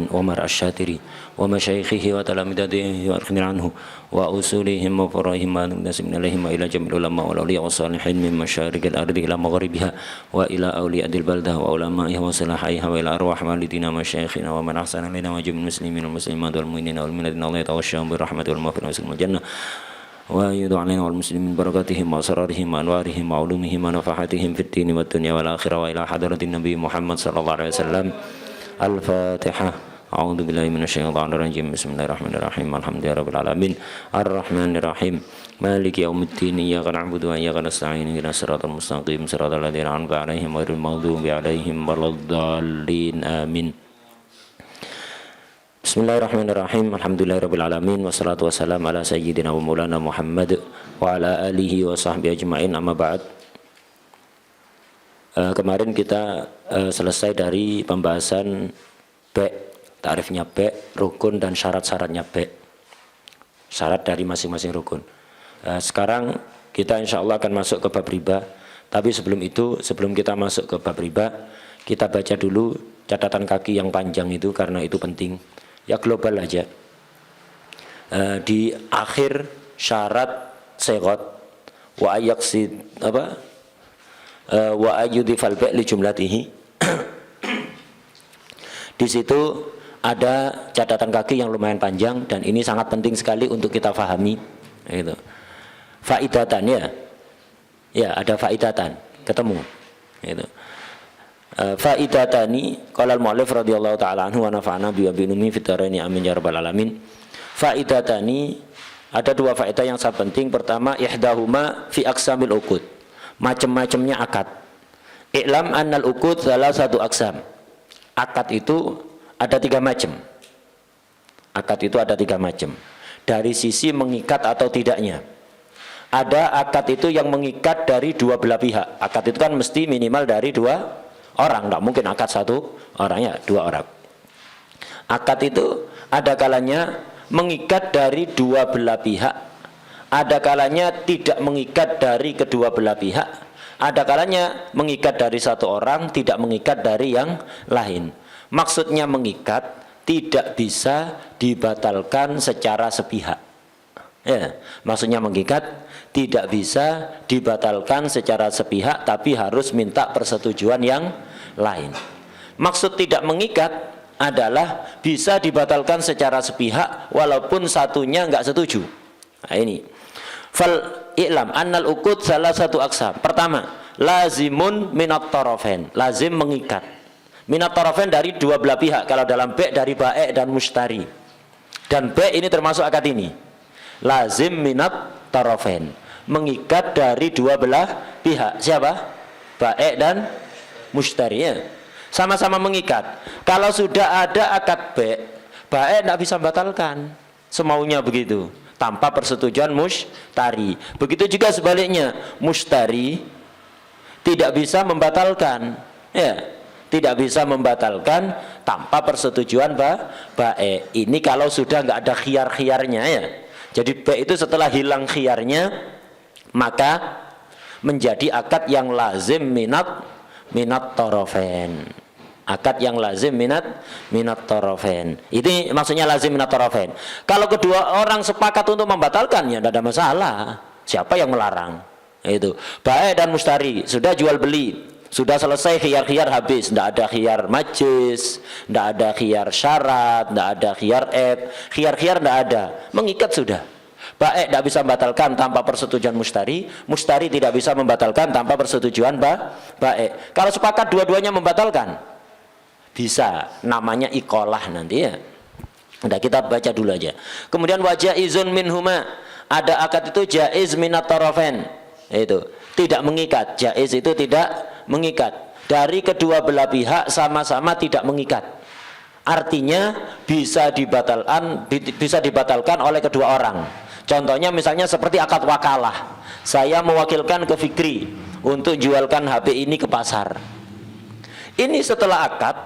ومر الشاتري ومشايخه وتلامذته وأرخنا عنه وأصولهم وفرائهم ونسبنا إليهم وإلى جميع العلماء والأولياء والصالحين من مشارق الأرض إلى مغربها وإلى أولياء البلدة وعلمائها وصلاحيها وإلى أرواح والدينا ومشايخنا ومن أحسن إلينا وجميع المسلمين والمسلمات والمؤمنين والمؤمنات الله يتغشاهم بالرحمة والمغفرة ويسلم الجنة ويدعو علينا والمسلمين بركاتهم وأسرارهم وأنوارهم وعلومهم ونفحاتهم في الدين والدنيا والآخرة وإلى حضرة النبي محمد صلى الله عليه وسلم. الفاتحة. أعوذ بالله من الشيطان الرجيم. بسم الله الرحمن الرحيم. الحمد لله رب العالمين الرحمن الرحيم مالك يوم الدين إياك نعبد وإياك نستعين اهدنا الصراط المستقيم صراط الذين أنعمت عليهم غير المغضوب عليهم ولا الضالين آمين. Bismillahirrahmanirrahim. Alhamdulillahirabbil alamin wassalatu wassalamu ala sayyidina wa maulana Muhammad wa ala alihi wa sahbihi ajmain. Amma ba'd. Kemarin kita selesai dari pembahasan tarifnya rukun dan syarat-syaratnya syarat dari masing-masing rukun. Sekarang kita insya Allah akan masuk ke bab riba. Tapi sebelum itu, sebelum kita masuk ke bab riba, kita baca dulu catatan kaki yang panjang itu karena itu penting. Ya global aja. Di akhir syarat segot wa ayaksid wa ayyudifal ba' li jumlatihi. Di situ ada catatan kaki yang lumayan panjang dan ini sangat penting sekali untuk kita fahami. Gitu. Faidatan ya. Ya, ada faidatan, ketemu. Gitu. Faidatani qala al-mu'allif radhiyallahu ta'ala anhu wa nafa'ana bi ummi fid dharaini amin ya rabbal alamin. Faidatani, ada dua faedah yang sangat penting. Pertama, ihdahuma fi aqsamil uqud, macam-macamnya akad. I'lam annal uqud salah satu aqsam. Akad itu ada tiga macam. Akad itu ada tiga macam. Dari sisi mengikat atau tidaknya. Ada akad itu yang mengikat dari dua belah pihak. Akad itu kan mesti minimal dari dua orang, tidak mungkin akad satu orang, ya dua orang. Akad itu ada kalanya mengikat dari dua belah pihak, ada kalanya tidak mengikat dari kedua belah pihak, ada kalanya mengikat dari satu orang, tidak mengikat dari yang lain. Maksudnya mengikat tidak bisa dibatalkan secara sepihak. Ya, maksudnya mengikat tidak bisa dibatalkan secara sepihak, tapi harus minta persetujuan yang lain. Maksud tidak mengikat adalah bisa dibatalkan secara sepihak walaupun satunya enggak setuju. Nah ini. Fal i'lam annal uqud salah satu aqsam. Pertama, lazimun minat tarafain. Lazim mengikat. Minat tarafain dari dua belah pihak. Kalau dalam dari bae' dan mustari. Dan ini termasuk akad ini. Lazim minat tarafain, mengikat dari dua belah pihak. Siapa? Bae' dan mustari, ya. Sama-sama mengikat. Kalau sudah ada akad bae' tidak bisa membatalkan, semaunya begitu, tanpa persetujuan mustari. Begitu juga sebaliknya, mustari tidak bisa membatalkan, ya, tidak bisa membatalkan tanpa persetujuan bae'. Ini kalau sudah nggak ada khiyar-khiyarnya, ya. Jadi itu setelah hilang khiyarnya, maka menjadi akad yang lazim minat tarafain. Akad yang lazim minat tarafain. Ini maksudnya lazim minat tarafain. Kalau kedua orang sepakat untuk membatalkan, ya tidak ada masalah. Siapa yang melarang? Itu bae' dan mustari sudah jual beli, sudah selesai, khiyar-khiyar habis, tidak ada khiyar majlis, tidak ada khiyar syarat, tidak ada khiyar khiyar-khiyar tidak ada, mengikat sudah. Bae' tidak bisa membatalkan tanpa persetujuan mustari, mustari tidak bisa membatalkan tanpa persetujuan bae'. Kalau sepakat dua-duanya membatalkan, bisa, namanya iqalah nanti, ya. Nah, kita baca dulu aja. Kemudian wajaizun minhuma, ada akad itu jaiz minat tarafain, itu tidak mengikat. Jaiz itu tidak mengikat, dari kedua belah pihak sama-sama tidak mengikat. Artinya bisa dibatalkan oleh kedua orang. Contohnya misalnya seperti akad wakalah. Saya mewakilkan ke Fikri untuk jualkan HP ini ke pasar. Ini setelah akad,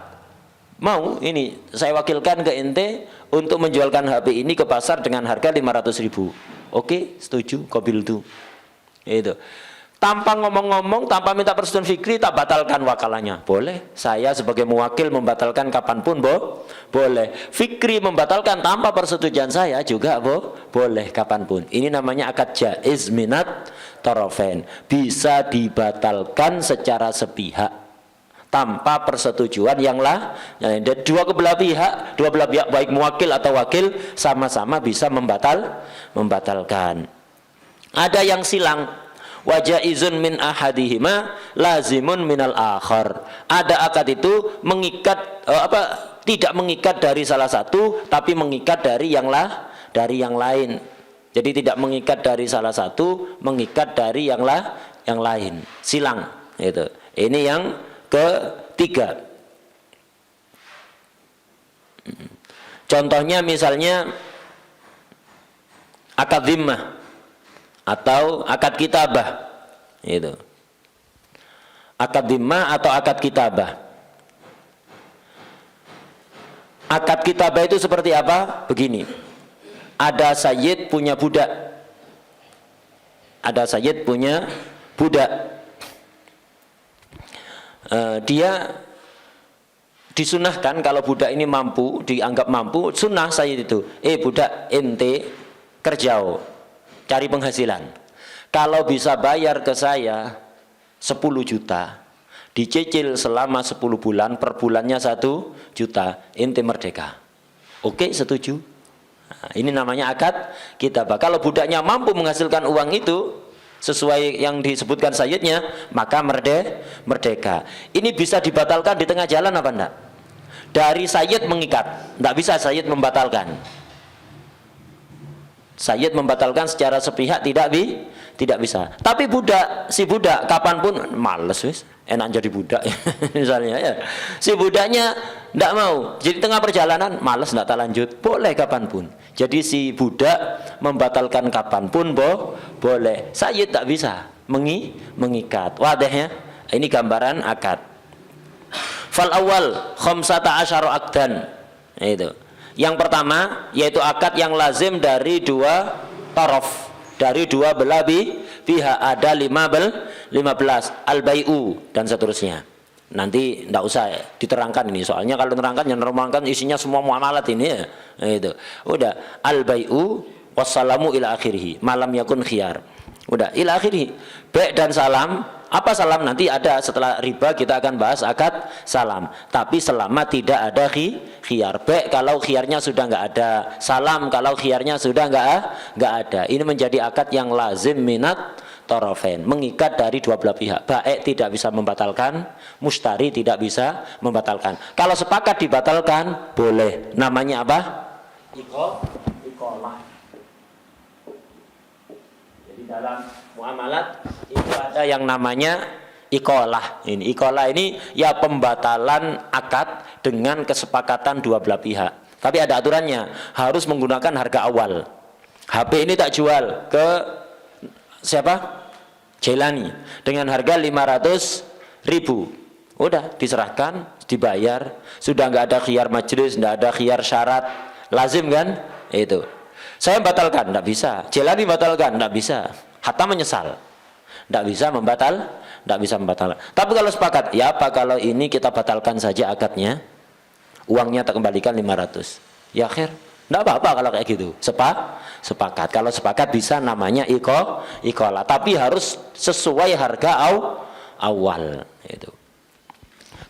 mau ini saya wakilkan ke ente untuk menjualkan HP ini ke pasar dengan harga 500.000. Oke, setuju, qabiltu. Itu. tanpa ngomong-ngomong, tanpa minta persetujuan fikri, tak batalkan wakalannya. Boleh. Saya sebagai mewakil membatalkan kapanpun, boleh. Fikri membatalkan tanpa persetujuan saya juga, boleh kapanpun. Ini namanya akad jaiz minat tarafain. Bisa dibatalkan secara sepihak tanpa persetujuan yang lah. Dua belah pihak baik mewakil atau wakil sama-sama bisa membatalkan. Ada yang silang. Wajaizun min ahadihima lazimun minal akhar. Ada akad itu mengikat tidak mengikat dari salah satu tapi mengikat dari yang lain. Jadi tidak mengikat dari salah satu, mengikat dari yang lain. Silang itu. Ini yang ketiga. Contohnya misalnya akad dhimmah atau akad kitabah, itu akad dhimmah atau akad kitabah. Akad kitabah itu seperti apa? Begini, ada sayyid punya budak, dia disunahkan kalau budak ini mampu, dianggap mampu, sunnah sayyid itu, budak ente kerjao, cari penghasilan. Kalau bisa bayar ke saya 10 juta, dicicil selama 10 bulan, per bulannya 1 juta, ente merdeka. Oke, setuju. Nah, ini namanya akad kitabah. Kalau budaknya mampu menghasilkan uang itu sesuai yang disebutkan sayyidnya, maka merdeka. Ini bisa dibatalkan di tengah jalan apa enggak? Dari sayyid mengikat, enggak bisa sayyid membatalkan. Sayyid membatalkan secara sepihak tidak bisa. Tapi si budak kapanpun males wis, enak jadi budak misalnya ya. Si budaknya tidak mau, jadi tengah perjalanan males tidak tak lanjut, boleh kapanpun. Jadi si budak membatalkan kapanpun boleh. Sayyid tak bisa mengikat. Wadahnya ini gambaran akad. Fal awal khamsata asyara akdan. Itu. Yang pertama yaitu akad yang lazim dari dua taraf, dari dua belah pihak, ada 15 al-bai'u dan seterusnya. Nanti tidak usah diterangkan ini, soalnya kalau diterangkan yang nerangkan isinya semua muamalat ini ya. Itu. Udah al-bai'u wassalamu ila akhirih, malam yakun khiyar. Udah ila akhirih. Ba' dan salam. Apa salam? Nanti ada setelah riba kita akan bahas akad salam. Tapi selama tidak ada khiyar. Baik kalau khiyarnya sudah nggak ada. Salam kalau khiyarnya sudah nggak ada. Ini menjadi akad yang lazim minat tarafain, mengikat dari dua belah pihak. Baik tidak bisa membatalkan, mustari tidak bisa membatalkan. Kalau sepakat dibatalkan boleh. Namanya apa? Iqalah. Jadi dalam muamalat itu ada yang namanya iqalah. Ini iqalah ini ya pembatalan akad dengan kesepakatan dua belah pihak. Tapi ada aturannya, harus menggunakan harga awal. HP ini tak jual ke siapa? Jelani dengan harga 500.000. Udah diserahkan, dibayar. Sudah nggak ada khiyar majelis, nggak ada khiyar syarat, lazim kan? Itu. Saya batalkan, nggak bisa. Jelani batalkan, nggak bisa. Hatta menyesal, tidak bisa membatalkan. Tapi kalau sepakat, ya apa kalau ini kita batalkan saja akadnya, uangnya tak kembalikan 500. Ya akhir, tidak apa-apa kalau kayak gitu. Sepakat. Kalau sepakat bisa namanya iqalah. Tapi harus sesuai harga awal. Itu.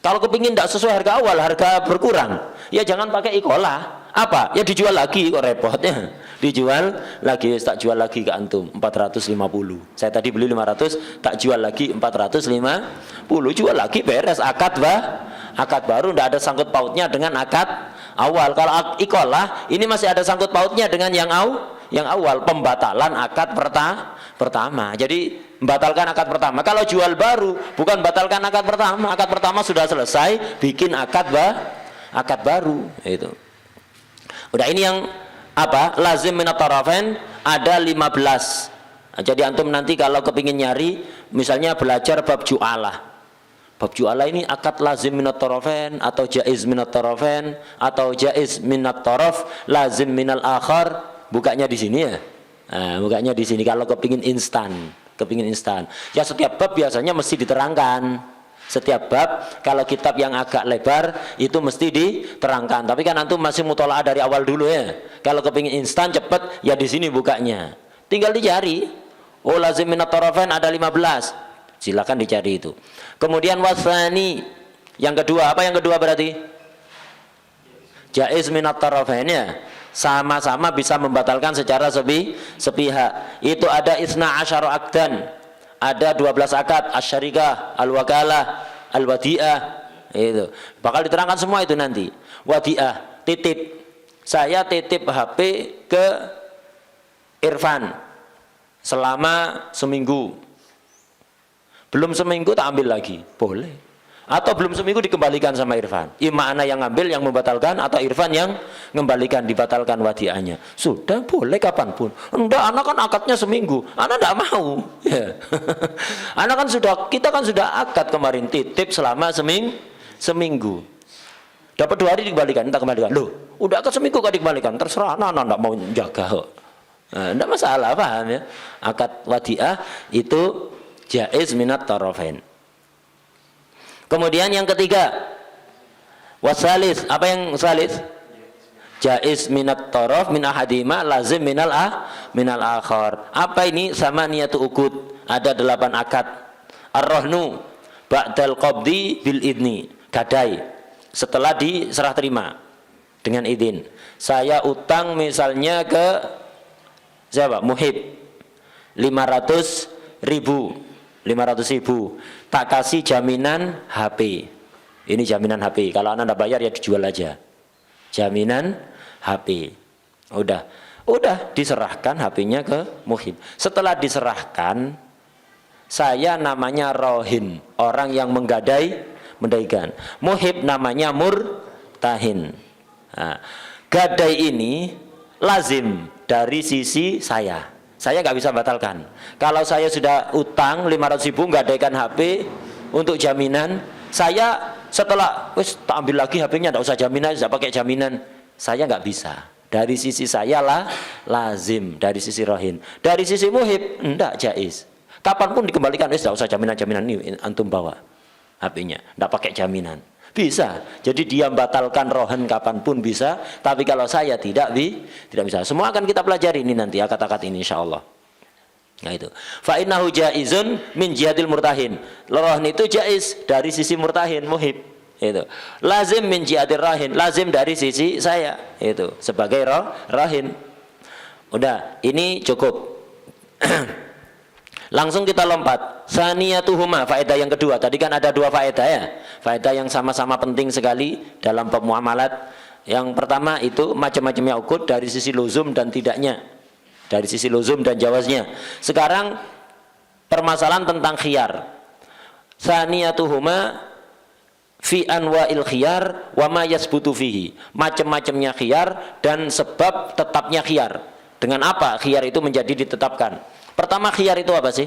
Kalau kepingin tidak sesuai harga awal, harga berkurang, ya jangan pakai iqalah. Apa? Ya dijual lagi, kok repotnya. Dijual lagi, tak jual lagi ke antum 450. Saya tadi beli 500, tak jual lagi 450. Jual lagi beres akad baru, tidak ada sangkut pautnya dengan akad awal. Kalau iqalah ini masih ada sangkut pautnya dengan yang awal, pembatalan akad pertama. Jadi membatalkan akad pertama. Kalau jual baru bukan batalkan akad pertama. Akad pertama sudah selesai, bikin akad baru itu. Udah ini yang apa? Lazim minat tarafain ada 15. Jadi antum nanti kalau kepingin nyari, misalnya belajar bab ju'alah. Bab ju'alah ini akad lazim minat tarafain atau jaiz minat tarafain atau jaiz minat taraf lazim minal akhar. Bukanya di sini ya. Nah, bukanya di sini kalau kepingin instan, kepingin instan. Ya setiap bab biasanya mesti diterangkan. Setiap bab kalau kitab yang agak lebar itu mesti diterangkan. Tapi kan antum masih mutolaah dari awal dulu ya. Kalau kepingin instan cepet ya di sini bukanya. Tinggal dicari. Oh lazim minat tarafain ada 15. Silakan dicari itu. Kemudian wasani yang kedua, apa yang kedua berarti? Jaiz minat tarafain ya. Sama-sama bisa membatalkan secara sepihak. Itu ada isna asyara akdan. Ada 12 akad, asyarikah, al-wakalah, al-wadi'ah. Itu. Bakal diterangkan semua itu nanti. Wadi'ah, titip. Saya titip HP ke Irfan selama seminggu. Belum seminggu tak ambil lagi. Boleh. Atau belum seminggu dikembalikan sama Irfan. Ima ana yang ngambil yang membatalkan atau Irfan yang mengembalikan dibatalkan wadiahnya. Sudah boleh kapanpun. Enggak, anak kan akadnya seminggu. Anak enggak mau. Ya. Anak kan kita kan sudah akad kemarin titip selama seminggu. Dapat 2 hari dikembalikan, kita kembalikan. Loh, udah akad seminggu kok dikembalikan. Terserah anak enggak mau jaga kok. Nah, enggak masalah, paham ya? Akad wadiah itu jaiz minat tarafain. Kemudian yang ketiga, wasalis, apa yang salis? Jaiz minat taraf min ahadima lazim minal akhar. Apa ini? Sama niyatu ukut. Ada 8 akad. Ar-rahnu ba'dal qabdi bil idni. Gadai setelah diserah terima dengan izin. Saya utang misalnya ke siapa? Muhib 500.000. Tak kasih jaminan HP. Ini jaminan HP. Kalau Anda tidak bayar ya dijual aja. Jaminan HP. Udah diserahkan HP-nya ke muhib. Setelah diserahkan, saya namanya rohin, orang yang mendaikan. Muhib namanya murtahin. Nah, gadai ini lazim dari sisi saya. Saya nggak bisa batalkan. Kalau saya sudah utang 500.000 gadaikan HP untuk jaminan, saya setelah tak ambil lagi HP-nya, nggak usah jaminan, tidak pakai jaminan, saya nggak bisa. Dari sisi saya lah lazim, dari sisi rohin. Dari sisi muhib enggak jaiz. Kapanpun dikembalikan, tidak usah jaminan ini antum bawa HP-nya, enggak pakai jaminan. Bisa. Jadi dia membatalkan rohan kapanpun bisa. Tapi kalau saya tidak bisa. Semua akan kita pelajari ini nanti akad-akad ini insyaallah. Nah itu. Fa innahu jaizun min jihadil murtahin. Rohan itu jaiz dari sisi murtahin muhib. Itu. Lazim min jihadil rahin. Lazim dari sisi saya. Itu. Sebagai rahin. Udah. Ini cukup. Langsung kita lompat. Saniyatuhuma, faedah yang kedua. Tadi kan ada 2 faedah ya. Faedah yang sama-sama penting sekali dalam bab muamalat. Yang pertama itu macam-macamnya ukut dari sisi luzum dan tidaknya. Dari sisi luzum dan jawaznya. Sekarang permasalahan tentang khiyar. Saniyatuhuma fi anwa'il khiyar wa ma yasbutu fihi. Macam-macamnya khiyar dan sebab tetapnya khiyar. Dengan apa khiyar itu menjadi ditetapkan? Pertama khiyar itu apa sih?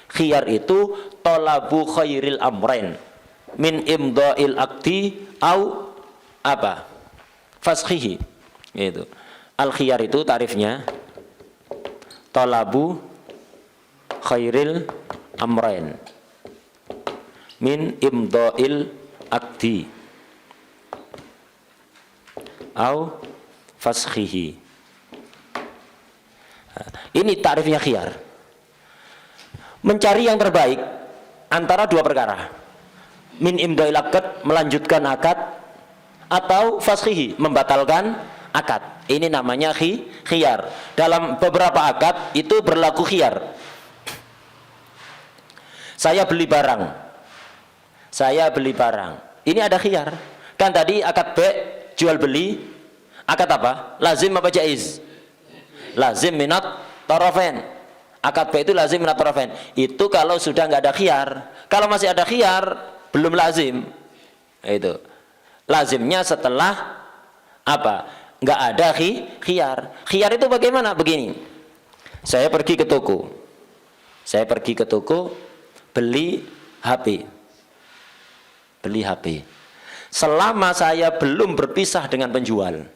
Khiyar itu tolabu khairil amrain min imda'il akti au apa? Faskhihi. Itu. Al khiyar itu tarifnya tolabu khairil amrain min imda'il akti au faskhihi. Ini tarifnya khiyar. Mencari yang terbaik antara 2 perkara. Min imda'il akad, melanjutkan akad, atau faskhihi, membatalkan akad. Ini namanya khiyar. Dalam beberapa akad itu berlaku khiyar. Saya beli barang. Ini ada khiyar. Kan tadi akad jual beli. Akad apa? Lazim apa jaiz? Lazim minat tarafain. Akad itu lazim minat tarafain. Itu kalau sudah nggak ada khiyar. Kalau masih ada khiyar belum lazim. Itu lazimnya setelah apa? Nggak ada khiyar. Khiyar itu bagaimana? Begini. Saya pergi ke toko beli HP. Selama saya belum berpisah dengan penjual,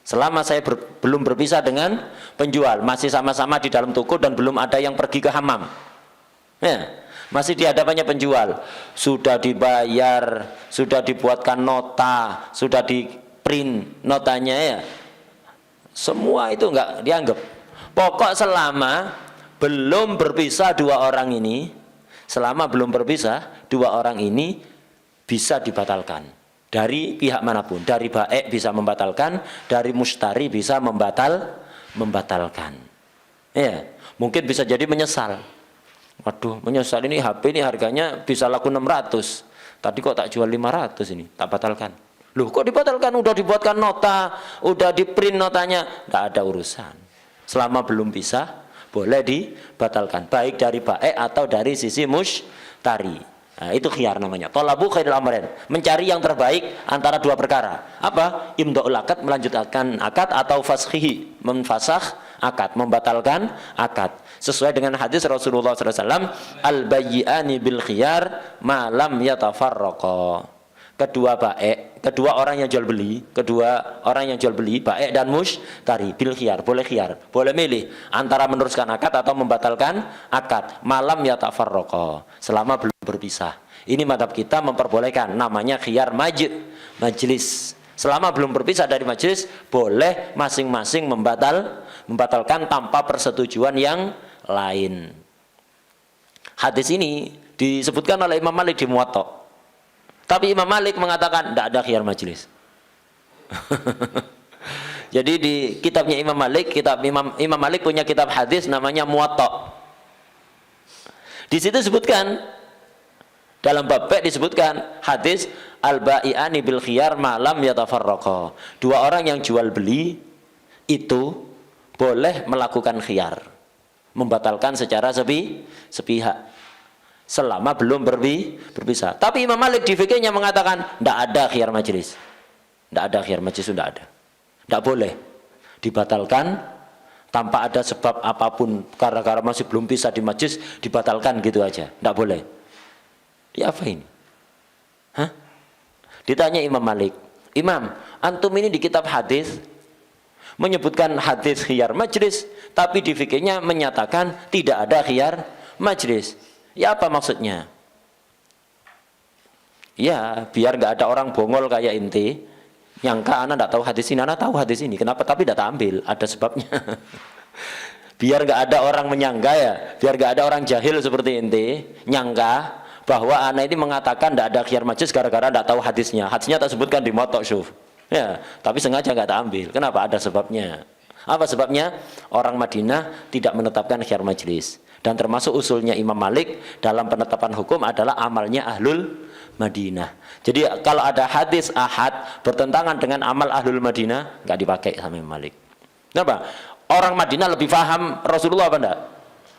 Selama saya belum berpisah dengan penjual, masih sama-sama di dalam toko dan belum ada yang pergi ke hammam. Ya, masih di hadapannya penjual. Sudah dibayar, sudah dibuatkan nota, sudah di print notanya ya. Semua itu enggak dianggap. Pokok selama belum berpisah dua orang ini, selama belum berpisah dua orang ini bisa dibatalkan. Dari pihak manapun, dari baik bisa membatalkan, dari mustari bisa membatalkan. Ya, mungkin bisa jadi menyesal. Waduh, menyesal ini HP ini harganya bisa laku 600. Tadi kok tak jual 500 ini, tak batalkan. Loh, kok dibatalkan? Udah dibuatkan nota, udah di print notanya, nggak ada urusan. Selama belum pisah, boleh dibatalkan, baik dari baik atau dari sisi mustari. Nah, itu khiyar namanya. Talabu khairil amrain, mencari yang terbaik antara dua perkara. Apa? Imdaul akad, melanjutkan akad, atau fashihi, memfasakh akad, membatalkan akad. Sesuai dengan hadis Rasulullah SAW, al-bayyi'ani bil khiyar ma lam yatafarraqa. Kedua orang yang jual beli, baik dan mushtari, bil khiyar, boleh khiyar, boleh milih antara meneruskan akad atau membatalkan akad, malam yatafarraqa, selama belum berpisah. Ini madhab kita memperbolehkan, namanya khiyar majlis. Selama belum berpisah dari majlis, boleh masing-masing membatalkan tanpa persetujuan yang lain. Hadis ini disebutkan oleh Imam Malik di Muwatta. Tapi Imam Malik mengatakan tidak ada khiyar majlis. Jadi di kitabnya Imam Malik, Imam Malik punya kitab hadis namanya Muwatta. Di situ disebutkan, dalam bab disebutkan hadis al-ba'i'ani bil khiyar ma lam yatafarraqa. Dua orang yang jual beli itu boleh melakukan khiyar, membatalkan secara sepihak, selama belum berpisah. Tapi Imam Malik di fikihnya mengatakan tidak ada khiyar majlis. Tidak ada khiyar majlis, sudah ada. Tidak boleh dibatalkan tanpa ada sebab apapun, gara-gara masih belum bisa di majlis dibatalkan gitu aja. Tidak boleh. Ya apa ini? Hah? Ditanya Imam Malik, Imam, antum ini di kitab hadis menyebutkan hadis khiyar majlis, tapi di fikihnya menyatakan tidak ada khiyar majlis. Ya apa maksudnya? Ya biar nggak ada orang bongol kayak inti, nyangka anak nggak tahu hadis ini, anak tahu hadis ini. Kenapa? Tapi tidak ambil, ada sebabnya. Biar nggak ada orang menyangka ya, biar nggak ada orang jahil seperti inti, nyangka bahwa anak ini mengatakan tidak ada khiyar majlis gara-gara tidak tahu hadisnya. Hadisnya tak sebutkan di Muwatta syuf. Ya, tapi sengaja nggak tak ambil. Kenapa? Ada sebabnya. Apa sebabnya? Orang Madinah tidak menetapkan khiyar majlis. Dan termasuk usulnya Imam Malik dalam penetapan hukum adalah amalnya Ahlul Madinah. Jadi kalau ada hadis ahad bertentangan dengan amal Ahlul Madinah, nggak dipakai sama Imam Malik. Kenapa? Orang Madinah lebih paham Rasulullah apa enggak?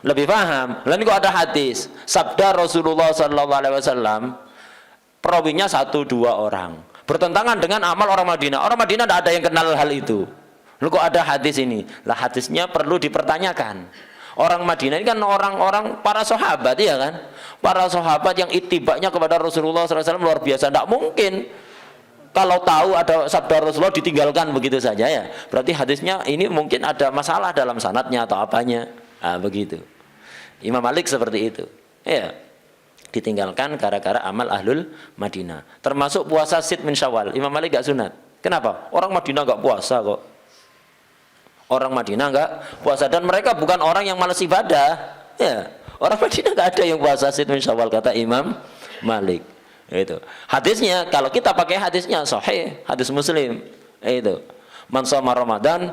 Lebih paham. Lalu kok ada hadis sabda Rasulullah SAW, perawinya 1-2 orang, bertentangan dengan amal orang Madinah. Orang Madinah tidak ada yang kenal hal itu. Lalu kok ada hadis ini? Lah hadisnya perlu dipertanyakan. Orang Madinah ini kan orang-orang para sahabat, ya kan? Para sahabat yang itibaknya kepada Rasulullah SAW luar biasa. Tidak mungkin kalau tahu ada sabda Rasulullah ditinggalkan begitu saja ya. Berarti hadisnya ini mungkin ada masalah dalam sanadnya atau apanya. Nah, begitu. Imam Malik seperti itu. Ya. Ditinggalkan gara-gara amal Ahlul Madinah. Termasuk puasa Sit min Syawal. Imam Malik gak sunat. Kenapa? Orang Madinah gak puasa kok. Orang Madinah enggak puasa, dan mereka bukan orang yang malas ibadah. Ya, orang Madinah enggak ada yang puasa Sit min Syawal, kata Imam Malik. Itu. Hadisnya kalau kita pakai hadisnya sahih, hadis Muslim. Itu. Man shoma Ramadan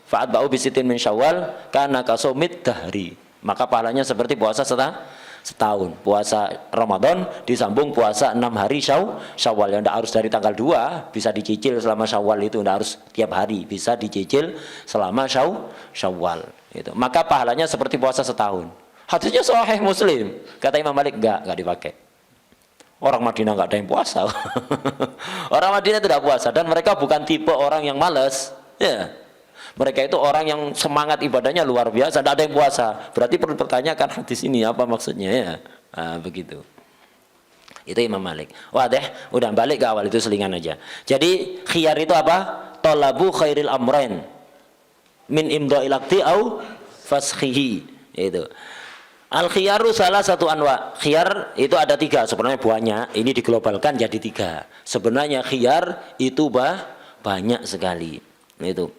fa'atba'u bi sitin min Syawal kana kasomit dahri. Maka pahalanya seperti puasa setahun. Puasa Ramadan disambung puasa 6 hari Syawal, yang tidak harus dari tanggal 2, bisa dicicil selama Syawal, itu tidak harus tiap hari, bisa dicicil selama Syawal itu. Maka pahalanya seperti puasa setahun. Hadisnya sahih Muslim. Kata Imam Malik enggak dipakai. Orang Madinah enggak ada yang puasa. Orang Madinah tidak puasa, dan mereka bukan tipe orang yang malas. Ya. Mereka itu orang yang semangat ibadahnya luar biasa, tidak ada yang puasa. Berarti perlu pertanyakan hadis ini apa maksudnya ya. Nah, begitu. Itu Imam Malik. Wah deh, udah balik ke awal, itu selingan aja. Jadi khiyar itu apa? talabu khairil amrain min imda'il aqdi au faskhihi. Itu. Al khiyaru salah satu anwa. Khiyar itu ada 3, sebenarnya banyak. Ini diglobalkan jadi 3. Sebenarnya khiyar itu banyak sekali. Itu.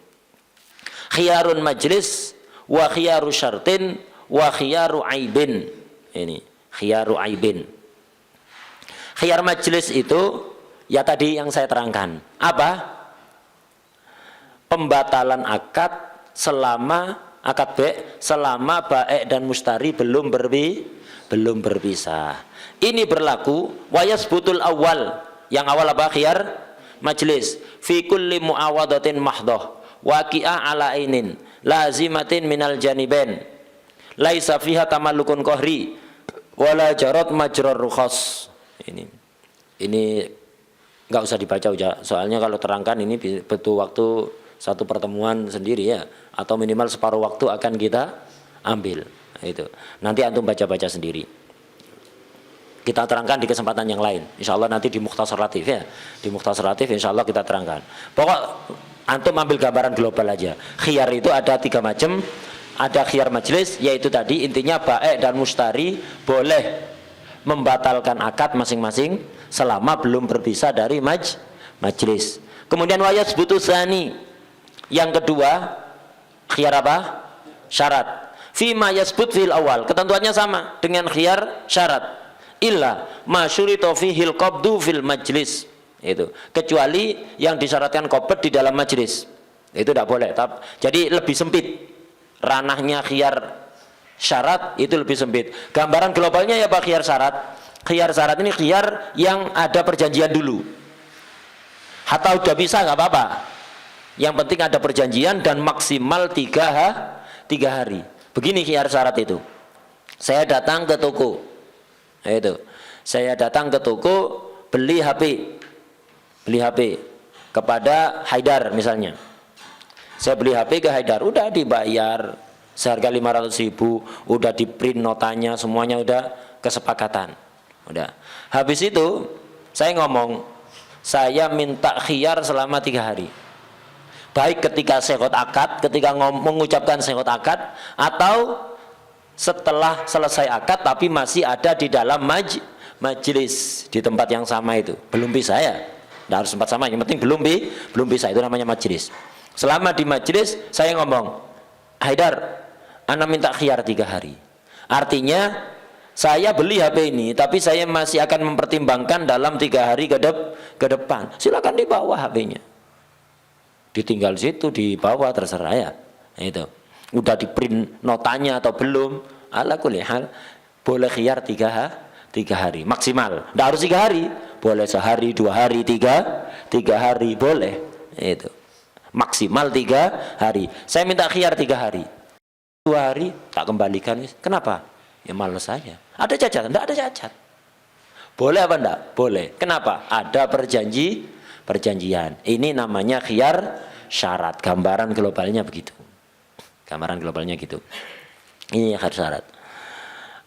Khiyarun majlis wa khiyaru syartin wa khiyaru aibin. Ini khiyaru aibin. Khiyar majlis itu ya tadi yang saya terangkan. Apa? Pembatalan akad selama akad baik selama baik dan mustari belum berpisah. Ini berlaku wayasbutul awal. Yang awal apa? Khiyar majlis fi kulli muawadatin mahdhah waqi'ah ala ainin lazimatin minal janibain laisa fiha tamallukun qahri wala jarat majrar rukhas. Ini enggak usah dibaca aja. Soalnya kalau terangkan ini butuh waktu satu pertemuan sendiri ya, atau minimal separuh waktu akan kita ambil. Itu nanti antum baca-baca sendiri. Kita terangkan di kesempatan yang lain. Insya Allah nanti di Mukhtasar Latif ya. Di Mukhtasar Latif insya Allah kita terangkan. Pokok antum ambil gambaran global aja. Khiyar itu ada 3 macam. Ada khiyar majlis, yaitu tadi intinya baik dan mustari boleh membatalkan akad masing-masing selama belum berpisah dari majlis. Kemudian wayasbutu tsani. Yang kedua, khiyar apa? Syarat. Fima yasbut fil awal. Ketentuannya sama dengan khiyar syarat. Illa ma syurita fihil qabdu fil majlis. Itu. Kecuali yang disyaratkan qabd di dalam majlis. Itu tidak boleh. Jadi lebih sempit. Ranahnya khiyar syarat itu lebih sempit. Gambaran globalnya ya Pak khiyar syarat. Khiyar syarat ini khiyar yang ada perjanjian dulu. Hatta udah bisa nggak apa-apa. Yang penting ada perjanjian dan maksimal 3 hari. Begini khiyar syarat itu. Saya datang ke toko. Itu. Saya datang ke toko beli HP kepada Haidar misalnya. Saya beli HP ke Haidar, udah dibayar seharga 500.000, udah di print notanya, semuanya udah kesepakatan. Udah. Habis itu saya ngomong, saya minta khiyar selama 3 hari. Baik ketika sekhot akad, ketika mengucapkan sekhot akad, atau setelah selesai akad tapi masih ada di dalam majlis di tempat yang sama itu. Belum bisa ya. Tidak harus tempat sama, yang penting belum bisa, itu namanya majlis. Selama di majlis saya ngomong, Haidar, ana minta khiyar 3 hari. Artinya saya beli HP ini tapi saya masih akan mempertimbangkan dalam 3 hari ke depan. Silakan dibawa HP-nya. Ditinggal situ, dibawa, terserah ya. Itu. Udah di print notanya atau belum? Ala kulli hal boleh khiyar 3 hari maksimal. Tidak harus 3 hari. Boleh sehari, 2 hari, 3 hari boleh. Itu. Maksimal 3 hari. Saya minta khiyar 3 hari. 2 hari tak kembalikan. Kenapa? Ya males saja. Ada cacat? Tidak ada cacat. Boleh apa enggak? Boleh. Kenapa? Ada perjanjian. Ini namanya khiyar syarat. Gambaran globalnya begitu. Gambaran globalnya gitu. Ini khiyar syarat.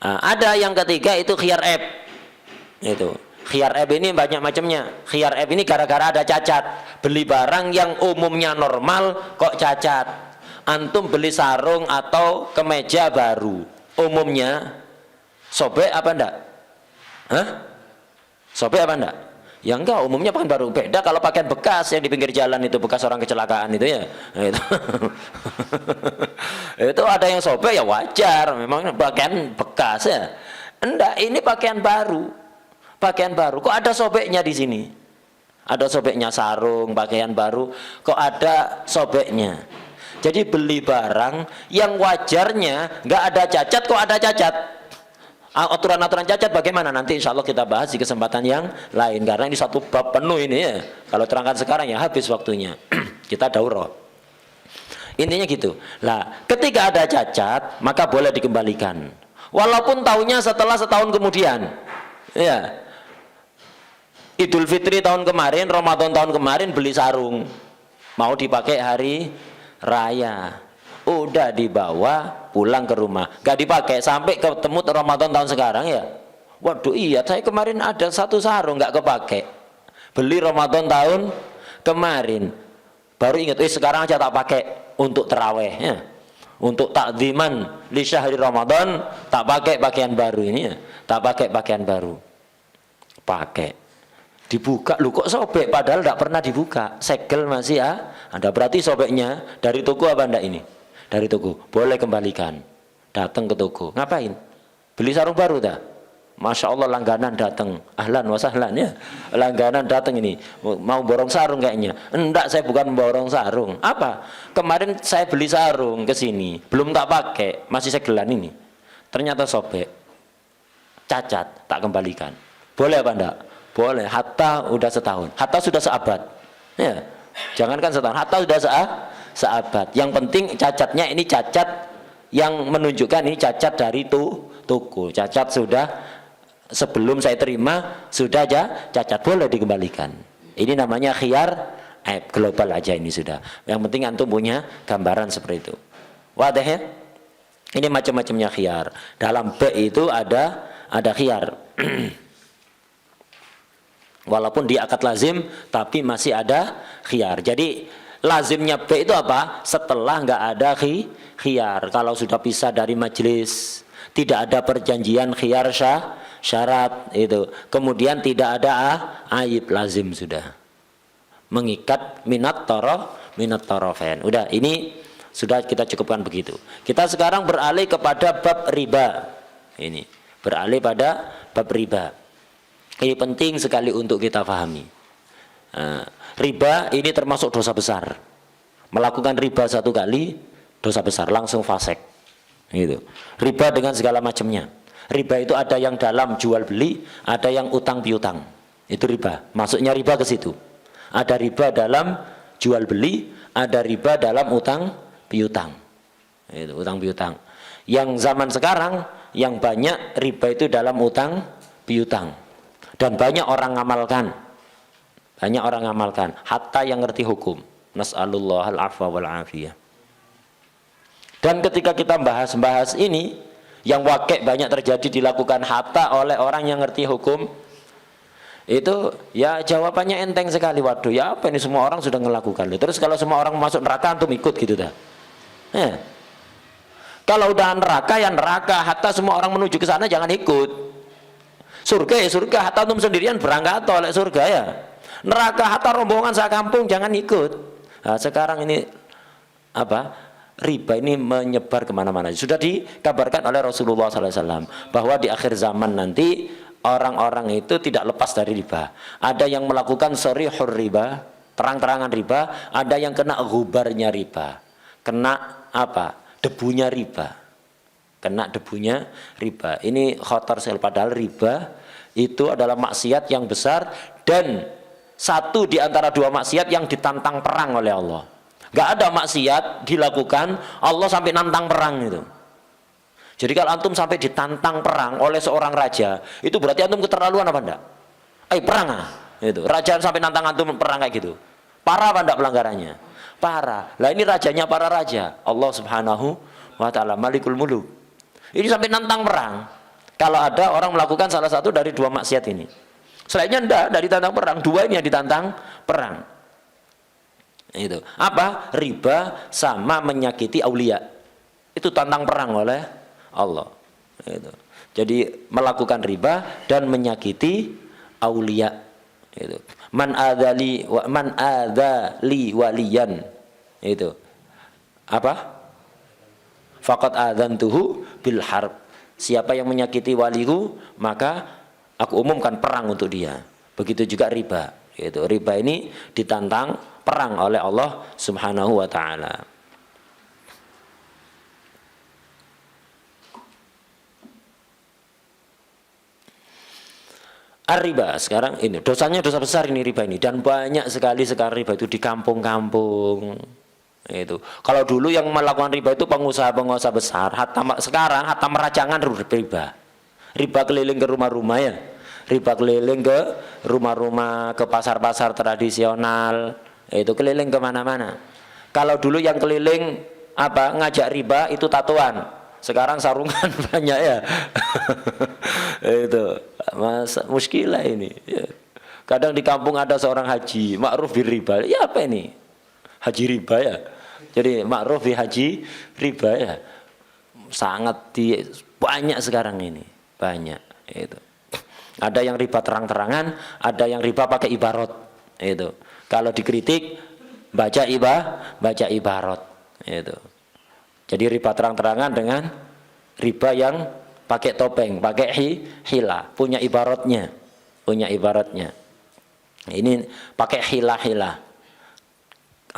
Ada yang ketiga itu khiyar eb. Itu. Khiyar eb ini banyak macamnya. Khiyar eb ini gara-gara ada cacat. Beli barang yang umumnya normal kok cacat. Antum beli sarung atau kemeja baru. Umumnya sobek apa enggak? Hah? Sobek apa enggak? Ya enggak, umumnya pakaian baru. Beda kalau pakaian bekas yang di pinggir jalan itu, bekas orang kecelakaan itu ya. Itu, itu ada yang sobek ya wajar, memang pakaian bekas ya. Enggak, ini pakaian baru. Pakaian baru. Kok ada sobeknya di sini? Ada sobeknya sarung, pakaian baru, kok ada sobeknya. Jadi beli barang yang wajarnya enggak ada cacat, kok ada cacat. Aturan-aturan cacat bagaimana nanti insya Allah kita bahas di kesempatan yang lain, karena ini satu bab penuh ini ya. Kalau terangkan sekarang ya habis waktunya. Kita daurah. Intinya gitu. Lah, ketika ada cacat maka boleh dikembalikan. Walaupun tahunya setelah setahun kemudian. Ya. Idul Fitri tahun kemarin, Ramadan tahun kemarin beli sarung. Mau dipakai hari raya. Udah dibawa pulang ke rumah, gak dipakai sampai ketemu Ramadan tahun sekarang ya. Waduh iya, saya kemarin ada satu sarung gak kepake, beli Ramadan tahun kemarin. Baru ingat, sekarang aja tak pakai untuk terawih ya. Untuk takdiman li syahri Ramadan tak pakai pakaian baru ini ya. Tak pakai pakaian baru. Pakai. Dibuka, lu kok sobek padahal tidak pernah dibuka. Segel masih ya. Ada berarti sobeknya dari toko apa enggak ini? Dari toko. Boleh kembalikan. Datang ke toko. Ngapain? Beli sarung baru dah. Masya Allah langganan datang, ahlan wasahlan ya, langganan datang ini mau borong sarung kayaknya. Enggak, saya bukan borong sarung. Apa? Kemarin saya beli sarung ke sini, belum tak pakai, masih segelan ini. Ternyata sobek, cacat, tak kembalikan. Boleh apa enggak? Boleh. Hatta udah setahun, hatta sudah seabad. Ya, jangankan setahun, hatta sudah seabad. Yang penting cacatnya ini cacat yang menunjukkan ini cacat dari toko. Cacat sudah sebelum saya terima sudah aja cacat, boleh dikembalikan. Ini namanya khiyar global aja ini sudah. Yang penting antum punya gambaran seperti itu. Wadah ya? Ini macam-macamnya khiyar. Dalam B itu ada khiyar. Walaupun di akad lazim tapi masih ada khiyar. Jadi lazimnya B itu apa? Setelah nggak ada khiyar. Kalau sudah pisah dari majelis, tidak ada perjanjian khiyar syarat itu, kemudian tidak ada aib, lazim sudah mengikat minat torofen. Udah, ini sudah kita cukupkan begitu. Kita sekarang beralih kepada bab riba. Ini beralih pada bab riba. Ini penting sekali untuk kita pahami. Riba ini termasuk dosa besar. Melakukan riba satu kali dosa besar, langsung fasik. Gitu. Riba dengan segala macamnya. Riba itu ada yang dalam jual beli, ada yang utang piutang. Itu riba. Masuknya riba ke situ. Ada riba dalam jual beli, ada riba dalam utang piutang. Itu utang piutang. Yang zaman sekarang yang banyak riba itu dalam utang piutang. Dan banyak orang ngamalkan. Banyak orang ngamalkan, hatta yang ngerti hukum. Nas'alullahal afwa wal afiyah. Dan ketika kita bahas ini, yang wakil banyak terjadi dilakukan hatta oleh orang yang ngerti hukum, itu ya jawabannya enteng sekali. Waduh, ya apa ini, semua orang sudah melakukan. Terus kalau semua orang masuk neraka antum ikut gitu dah. Kalau udah neraka ya neraka, hatta semua orang menuju ke sana jangan ikut. Surga ya surga, hatta antum sendirian berangkat oleh surga ya. Neraka hatta rombongan sekampung jangan ikut. Nah, sekarang ini apa? Riba ini menyebar kemana-mana. Sudah dikabarkan oleh Rasulullah SAW bahwa di akhir zaman nanti orang-orang itu tidak lepas dari riba. Ada yang melakukan sharihur riba, terang-terangan riba. Ada yang kena gubarnya riba, kena apa? Debunya riba, kena debunya riba. Ini khotar sel. Padahal riba itu adalah maksiat yang besar dan satu di antara dua maksiat yang ditantang perang oleh Allah. Gak ada maksiat dilakukan Allah sampai nantang perang itu. Jadi kalau antum sampai ditantang perang oleh seorang raja, itu berarti antum keterlaluan apa enggak? Perang itu. Raja sampai nantang antum perang kayak gitu. Parah apa enggak pelanggarannya? Parah. Lah ini rajanya para raja, Allah Subhanahu wa taala, Malikul Muluk. Ini sampai nantang perang. Kalau ada orang melakukan salah satu dari dua maksiat ini. Selainnya enggak dari tantang perang, dua ini yang ditantang perang. Itu apa? Riba sama menyakiti aulia, itu tantang perang oleh Allah. Itu. Jadi melakukan riba dan menyakiti aulia. Itu. Man adzali waliyan. Itu apa? Faqad adzantuhu bil harb. Siapa yang menyakiti waliku, maka aku umumkan perang untuk dia. Begitu juga riba. Itu. Riba ini ditantang perang oleh Allah Subhanahu wa taala. Ar-riba sekarang ini dosanya dosa besar ini riba ini, dan banyak sekali sekarang riba itu di kampung-kampung. Itu. Kalau dulu yang melakukan riba itu pengusaha-pengusaha besar, sekarang hatta merajangan riba. Riba keliling ke rumah-rumah ya. Riba keliling ke rumah-rumah, ke pasar-pasar tradisional. Itu keliling kemana-mana. Kalau dulu yang keliling apa ngajak riba itu tatuan, sekarang sarungan banyak ya. Itu muskilah ini. Kadang di kampung ada seorang haji ma'ruf bir riba. Ya apa ini? Haji riba ya. Jadi ma'ruf bi haji riba ya. Sangat banyak sekarang ini. Banyak itu. Ada yang riba terang-terangan, ada yang riba pakai ibarat. Itu. Kalau dikritik baca ibarat. Itu. Jadi riba terang-terangan dengan riba yang pakai topeng, pakai hila, punya ibaratnya. Ini pakai hila.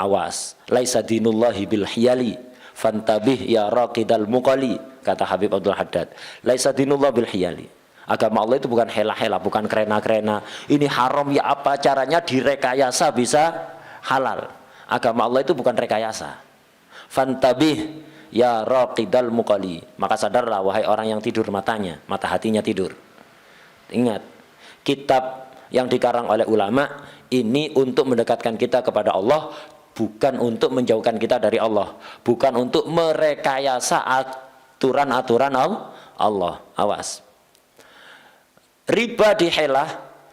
Awas, laisa dinullahi bil hiyali fantabih ya raqidal muqali, kata Habib Abdul Haddad. Laisa dinullah bil hiyali. Agama Allah itu bukan hela-hela, bukan krena-krena. Ini haram ya apa caranya direkayasa bisa halal. Agama Allah itu bukan rekayasa. Fantabih ya raqidal muqali. Maka sadarlah wahai orang yang tidur matanya, mata hatinya tidur. Ingat, kitab yang dikarang oleh ulama ini untuk mendekatkan kita kepada Allah, bukan untuk menjauhkan kita dari Allah, bukan untuk merekayasa aturan-aturan Allah. Awas. Riba di helah,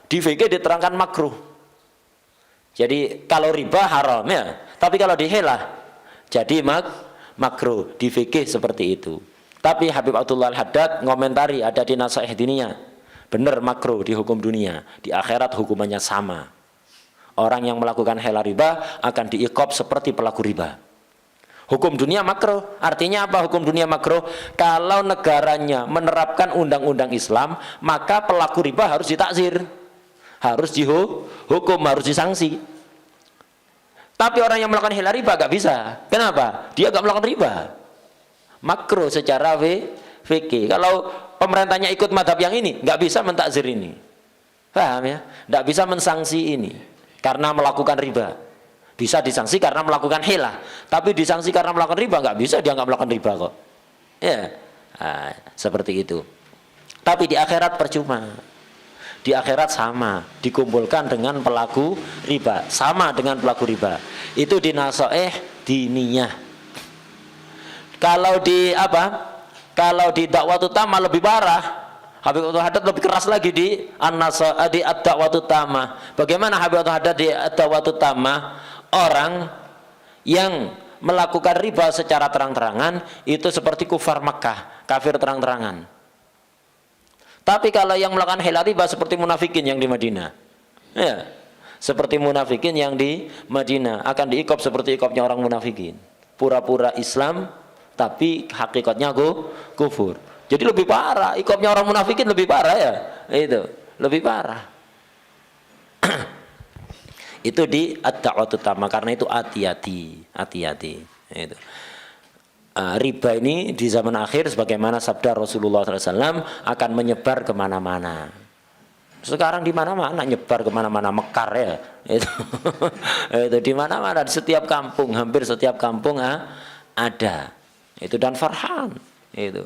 di fikih diterangkan makruh. Jadi kalau riba haram ya, tapi kalau di helah jadi makruh, di fikih seperti itu. Tapi Habib Abdullah Al-Haddad ngomentari ada di Nasaih Diniyah. Benar makruh di hukum dunia, di akhirat hukumannya sama. Orang yang melakukan hela riba akan diiqab seperti pelaku riba. Hukum dunia makruh, artinya apa hukum dunia makruh? Kalau negaranya menerapkan undang-undang Islam, maka pelaku riba harus ditakzir, harus dihukum, harus disanksi. Tapi orang yang melakukan hela riba gak bisa. Kenapa? Dia gak melakukan riba. Makruh secara fikih. Kalau pemerintahnya ikut madhab yang ini, gak bisa mentakzir ini. Paham ya? Gak bisa mensanksi ini karena melakukan riba. Bisa disanksi karena melakukan hilah, tapi disanksi karena melakukan riba nggak bisa, dia nggak melakukan riba kok. Ya, seperti itu. Tapi di akhirat percuma. Di akhirat sama, dikumpulkan dengan pelaku riba, sama dengan pelaku riba. Itu di Nasaih Diniyah. Kalau di Kalau di Dakwatut Tamah lebih parah. Habib Abdul Haddad lebih keras lagi di di Ad-Da'watut Tamah. Bagaimana Habib Abdul Haddad di Ad-Da'watut Tamah? Orang yang melakukan riba secara terang-terangan itu seperti kufar Makkah, kafir terang-terangan. Tapi kalau yang melakukan hila riba seperti munafikin yang di Madinah, ya, seperti munafikin yang di Madinah akan diikop seperti ikopnya orang munafikin, pura-pura Islam tapi hakikatnya kufur. Jadi lebih parah, ikopnya orang munafikin lebih parah ya, itu lebih parah. Itu di Ad-Da'watut Tamah, karena itu hati-hati. Itu. Riba ini di zaman akhir sebagaimana sabda Rasulullah SAW akan menyebar kemana-mana. Sekarang di mana-mana nyebar kemana-mana, mekar ya. Itu, itu di mana-mana, di setiap kampung, hampir setiap kampung ada. Itu dan Farhan itu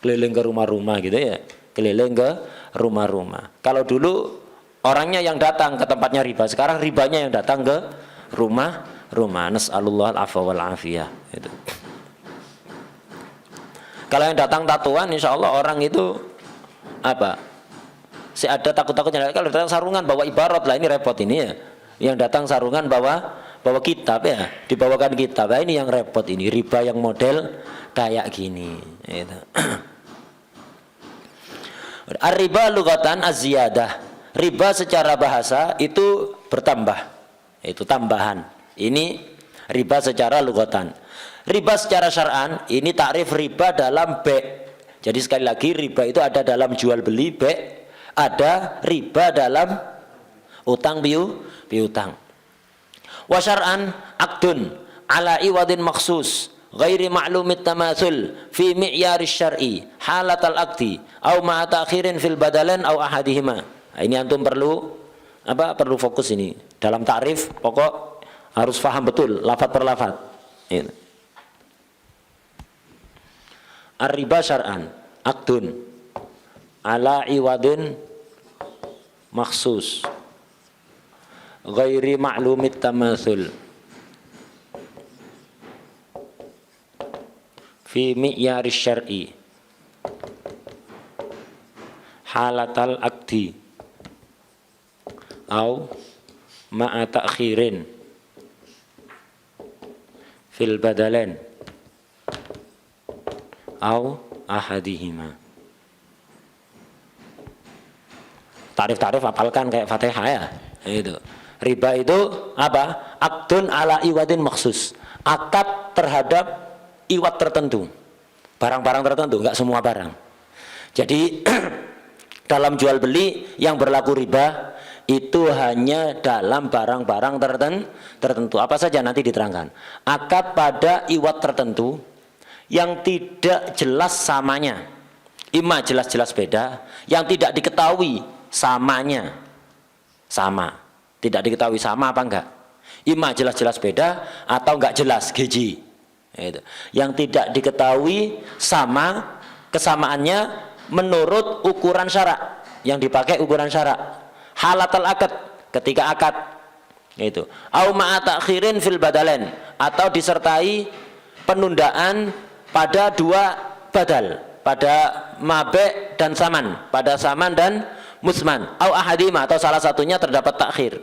keliling ke rumah-rumah gitu ya, keliling ke rumah-rumah. Kalau dulu orangnya yang datang ke tempatnya riba, sekarang ribanya yang datang ke rumah-rumah. Nas'alullah al-afwa wal afiyah. Itu. Kalau yang datang tatuan, insya Allah orang itu Si ada takut-takutnya. Kalau datang sarungan bawa ibarat lah, ini repot ini ya. Yang datang sarungan bawa kitab ya, dibawakan kitab. Nah, ini yang repot ini, riba yang model kayak gini. Itu. Ar-riba lughatan az-ziyadah. Riba secara bahasa itu bertambah, itu tambahan. Ini riba secara lughatan. Riba secara syar'an ini takrif riba dalam Jadi sekali lagi riba itu ada dalam jual beli ada riba dalam utang piutang. Wa syar'an aqdun ala iwadin maksus ghairi ma'lumit tamatsul fi mi'yaris syar'i halatal aqdi au ma'a ta'khirin fil badalain au ahadihima. Nah, ini antum perlu fokus ini dalam takrif, pokok harus paham betul lafaz per lafaz. Ar-riba syar'an aqdun ala iwadin maksus ghairi ma'lumit tamatsul fi mi'yaris syar'i halatal aqdi au ma'a ta'khirin fil badalain au ahadihima. Tarif-tarif hafalkan kayak Fatihah ya. Itu. Riba itu apa? Aqdun ala iwadin maksus. Akad terhadap iwat tertentu. Barang-barang tertentu, enggak semua barang. Jadi dalam jual beli yang berlaku riba itu hanya dalam barang-barang tertentu. Apa saja nanti diterangkan. Akad pada iwat tertentu yang tidak jelas samanya. Ima jelas-jelas beda, yang tidak diketahui samanya. Sama. Tidak diketahui sama apa enggak. Ima jelas-jelas beda atau enggak jelas geji. Itu. Yang tidak diketahui sama, kesamaannya menurut ukuran syarak, yang dipakai ukuran syarak. Halatal akad, ketika akad itu. Au ma'a ta'khirin fil badalain, atau disertai penundaan pada dua badal, pada mabe dan saman, pada saman dan musman. Au ahadima, atau salah satunya terdapat takhir.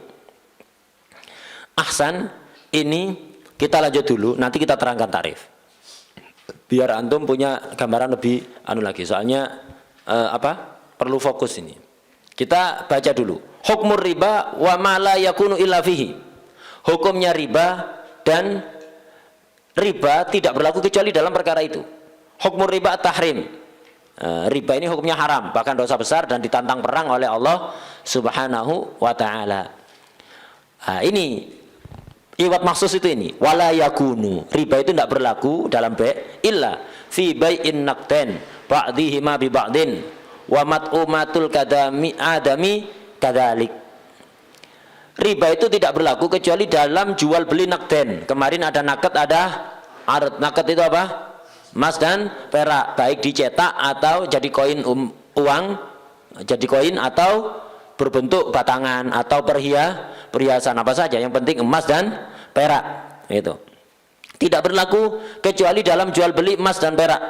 Ahsan, ini kita lanjut dulu, nanti kita terangkan tarif. Biar antum punya gambaran lebih lagi. Soalnya perlu fokus ini. Kita baca dulu. Hukmur riba wa ma la yakunu illa fihi. Hukumnya riba dan riba tidak berlaku kecuali dalam perkara itu. Hukmur riba tahrim. Riba ini hukumnya haram, bahkan dosa besar dan ditantang perang oleh Allah Subhanahu wa taala. Ini iwat maksus itu ini, wala yakunu. Riba itu tidak berlaku dalam illa fi bai'in naqden ba'dihima bi ba'din wa mat'umatul adami kadalik. Riba itu tidak berlaku kecuali dalam jual beli naqden. Kemarin ada naqd, ada arad. Naqd itu apa? Emas dan perak, baik dicetak atau jadi koin uang, jadi koin atau berbentuk batangan atau perhiasan apa saja, yang penting emas dan perak. Itu tidak berlaku kecuali dalam jual beli emas dan perak.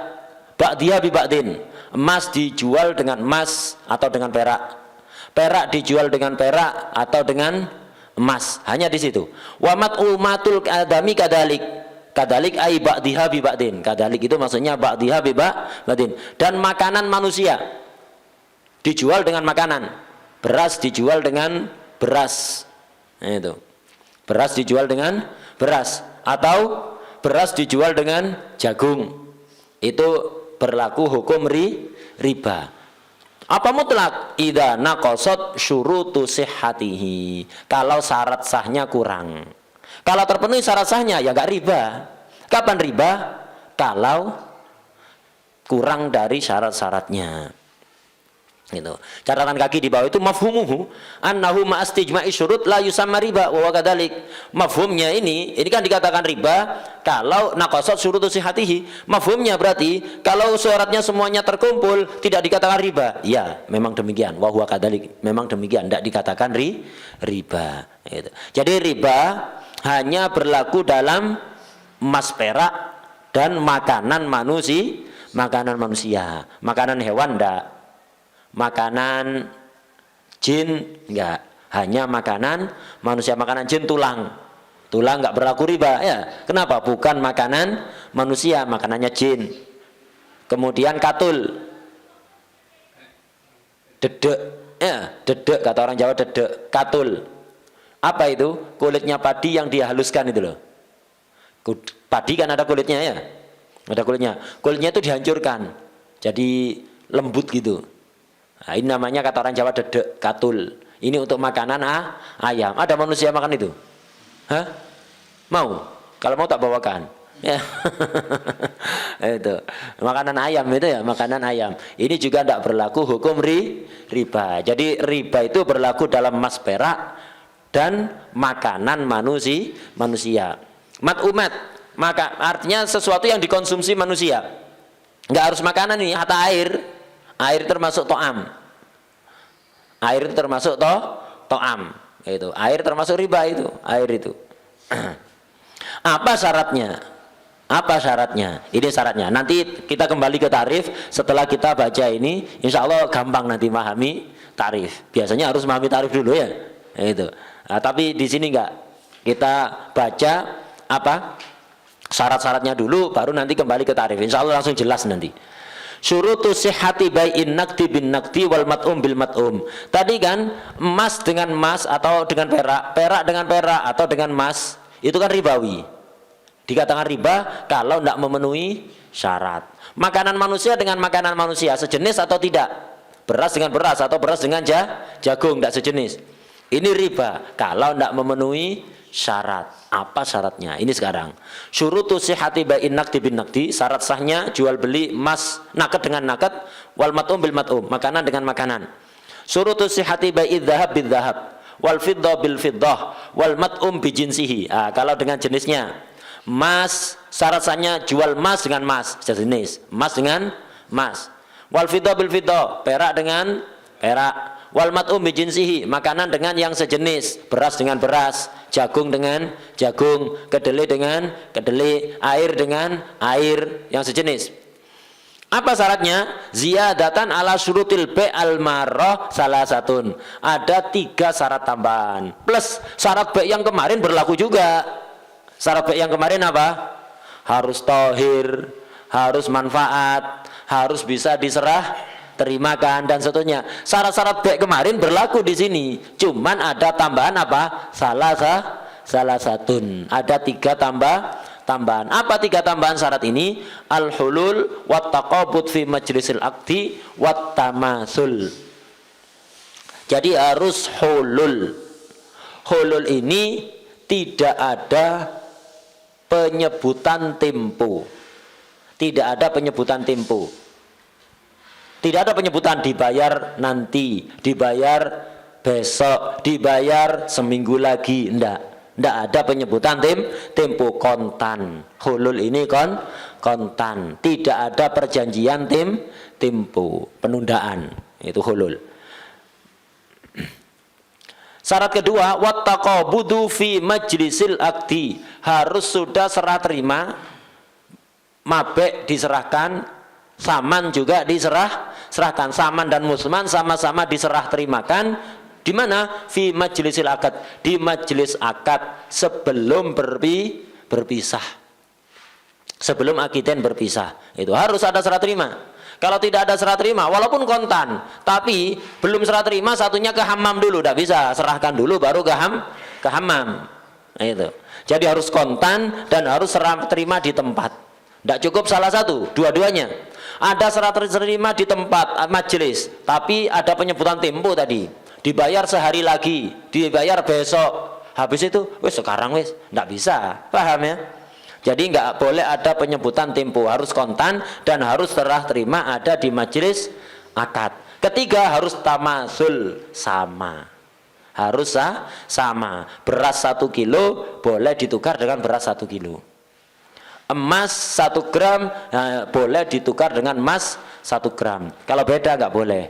Ba'diyah bi ba'din, emas dijual dengan emas atau dengan perak, perak dijual dengan perak atau dengan emas, hanya di situ. Wa mat'umatul adami kadalik, kadalik ai ba'diyah bi ba'din, kadalik itu maksudnya ba'diyah bi ba'din. Dan makanan manusia dijual dengan makanan, beras dijual dengan beras. Itu. Beras dijual dengan beras atau beras dijual dengan jagung. Itu berlaku hukum riba. Apa mutlak? Idza naqasat syurutu sihhatihi. Kalau syarat sahnya kurang. Kalau terpenuhi syarat sahnya ya enggak riba. Kapan riba? Kalau kurang dari syarat-syaratnya. Gitu. Catatan kaki di bawah itu mafhumuhu annahu ma'astijma'i syurut la yusamma riba wa kadalik. Mafhumnya ini kan dikatakan riba kalau naqasat syurutu sihhatihi. Mafhumnya berarti kalau syaratnya semuanya terkumpul tidak dikatakan riba. Ya, memang demikian. Wa huwa kadalik. Memang demikian, tidak dikatakan riba. Gitu. Jadi riba hanya berlaku dalam emas perak dan makanan manusia. Makanan hewan enggak. Makanan jin enggak, hanya makanan manusia. Makanan jin tulang enggak berlaku riba ya. Kenapa? Bukan makanan manusia, makanannya jin. Kemudian katul, dedek ya, dedek kata orang Jawa, dedek. Katul apa itu? Kulitnya padi yang dihaluskan itu loh. Padi kan ada kulitnya ya, ada kulitnya itu dihancurkan jadi lembut gitu. Nah, ini namanya kata orang Jawa dedek, katul. Ini untuk makanan ayam. Ada manusia makan itu? Hah? Mau? Kalau mau tak bawakan. Ya. Itu makanan ayam itu ya, makanan ayam. Ini juga tidak berlaku hukum riba. Jadi riba itu berlaku dalam emas perak dan makanan manusia. Mat'umat, maka artinya sesuatu yang dikonsumsi manusia. Enggak harus makanan ini, hatta air. Air termasuk to'am. Air termasuk to'am. Itu. Air termasuk riba itu. Air itu. Apa syaratnya? Apa syaratnya? Ini syaratnya. Nanti kita kembali ke tarif setelah kita baca ini. Insya Allah gampang nanti memahami tarif. Biasanya harus memahami tarif dulu ya. Itu. Nah, tapi di sini enggak. Kita baca apa? Syarat-syaratnya dulu, baru nanti kembali ke tarif. Insya Allah langsung jelas nanti. Syurutu sihhati bai'in naqdi bin naqdi wal mat'um bil mat'um. Tadi kan emas dengan emas atau dengan perak, perak dengan perak atau dengan emas, itu kan ribawi. Dikatakan riba kalau tidak memenuhi syarat. Makanan manusia dengan makanan manusia sejenis atau tidak? Beras dengan beras atau beras dengan jagung tidak sejenis. Ini riba kalau tidak memenuhi syarat. Apa syaratnya? Ini sekarang. Syurutu sihhati bai'in naqdi bin naqdi, syarat sahnya jual beli emas naked dengan naked, wal mat'um bil mat'um, makanan dengan makanan. Syurutu sihhati bai'id dzahab bil dzahab, wal fiddah bil fiddah, wal mat'um bi jinsihi. Kalau dengan jenisnya emas, syarat sahnya jual emas dengan emas sejenis, emas dengan emas. Wal fiddah bil fiddah, perak dengan perak. Wal mat'um bi jinsihi, makanan dengan yang sejenis, beras dengan beras, jagung dengan jagung, kedelai dengan kedelai, air dengan air yang sejenis. Apa syaratnya? Ziyadatan ala syurutil al marrah salah satun. Ada 3 syarat tambahan. Plus syarat yang kemarin berlaku juga. Syarat yang kemarin apa? Harus tohir, harus manfaat, harus bisa diserah terimakan dan seterusnya. Syarat-syarat baik kemarin berlaku di sini. Cuman ada tambahan apa? Salah satun. Ada 3 tambahan. Apa 3 tambahan syarat ini? Al-hulul wat taqabud fi majlisil aqdi wat tamasul. Jadi harus hulul. Hulul ini tidak ada penyebutan tempo. Tidak ada penyebutan tempo. Tidak ada penyebutan dibayar nanti, dibayar besok, dibayar seminggu lagi. Tidak ada penyebutan tempo, kontan. Hulul ini kontan. Tidak ada perjanjian tempo, penundaan. Itu hulul. Syarat kedua, wattaqabudu fi majlisil aqdi. Harus sudah serah terima, mabek diserahkan, saman juga serahkan. Saman dan musman sama-sama diserah terimakan. Di mana? Fi majlisil akad, di majlis akad sebelum berpisah. Sebelum akiten berpisah, itu harus ada serah terima. Kalau tidak ada serah terima, walaupun kontan, tapi belum serah terima, satunya ke hammam dulu, tidak bisa. Serahkan dulu baru ke hammam. Nah, itu. Jadi harus kontan dan harus serah terima di tempat. Tidak cukup salah satu, dua-duanya. Ada serah terima di tempat majelis, tapi ada penyebutan tempo tadi. Dibayar sehari lagi, dibayar besok. Habis itu, wes sekarang wes, tidak bisa. Paham ya? Jadi nggak boleh ada penyebutan tempo, harus kontan dan harus serah terima ada di majelis akad. Ketiga, harus tamasul, sama. Harus sama. Beras 1 kilo boleh ditukar dengan beras 1 kilo. Emas 1 gram boleh ditukar dengan emas 1 gram. Kalau beda nggak boleh.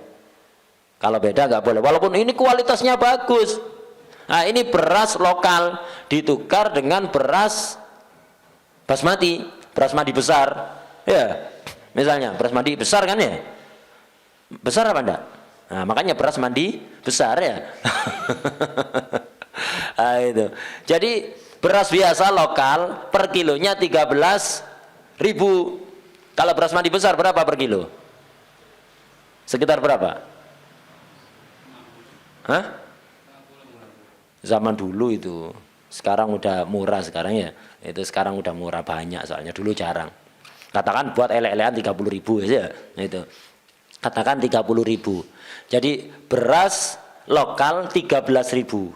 Kalau beda nggak boleh. Walaupun ini kualitasnya bagus. Nah, ini beras lokal ditukar dengan beras basmati, beras madi besar. Ya, misalnya beras madi besar kan ya? Besar apa enggak? Nah, makanya beras mandi besar ya. Nah, itu. Jadi beras biasa lokal per kilonya 13.000. Kalau beras mandi besar berapa per kilo? Sekitar berapa? Hah? Zaman dulu itu. Sekarang udah murah sekarang ya. Itu sekarang udah murah banyak soalnya dulu jarang. Katakan buat elek-elekan 30.000 aja. Itu. Katakan 30.000. Jadi beras lokal 13.000.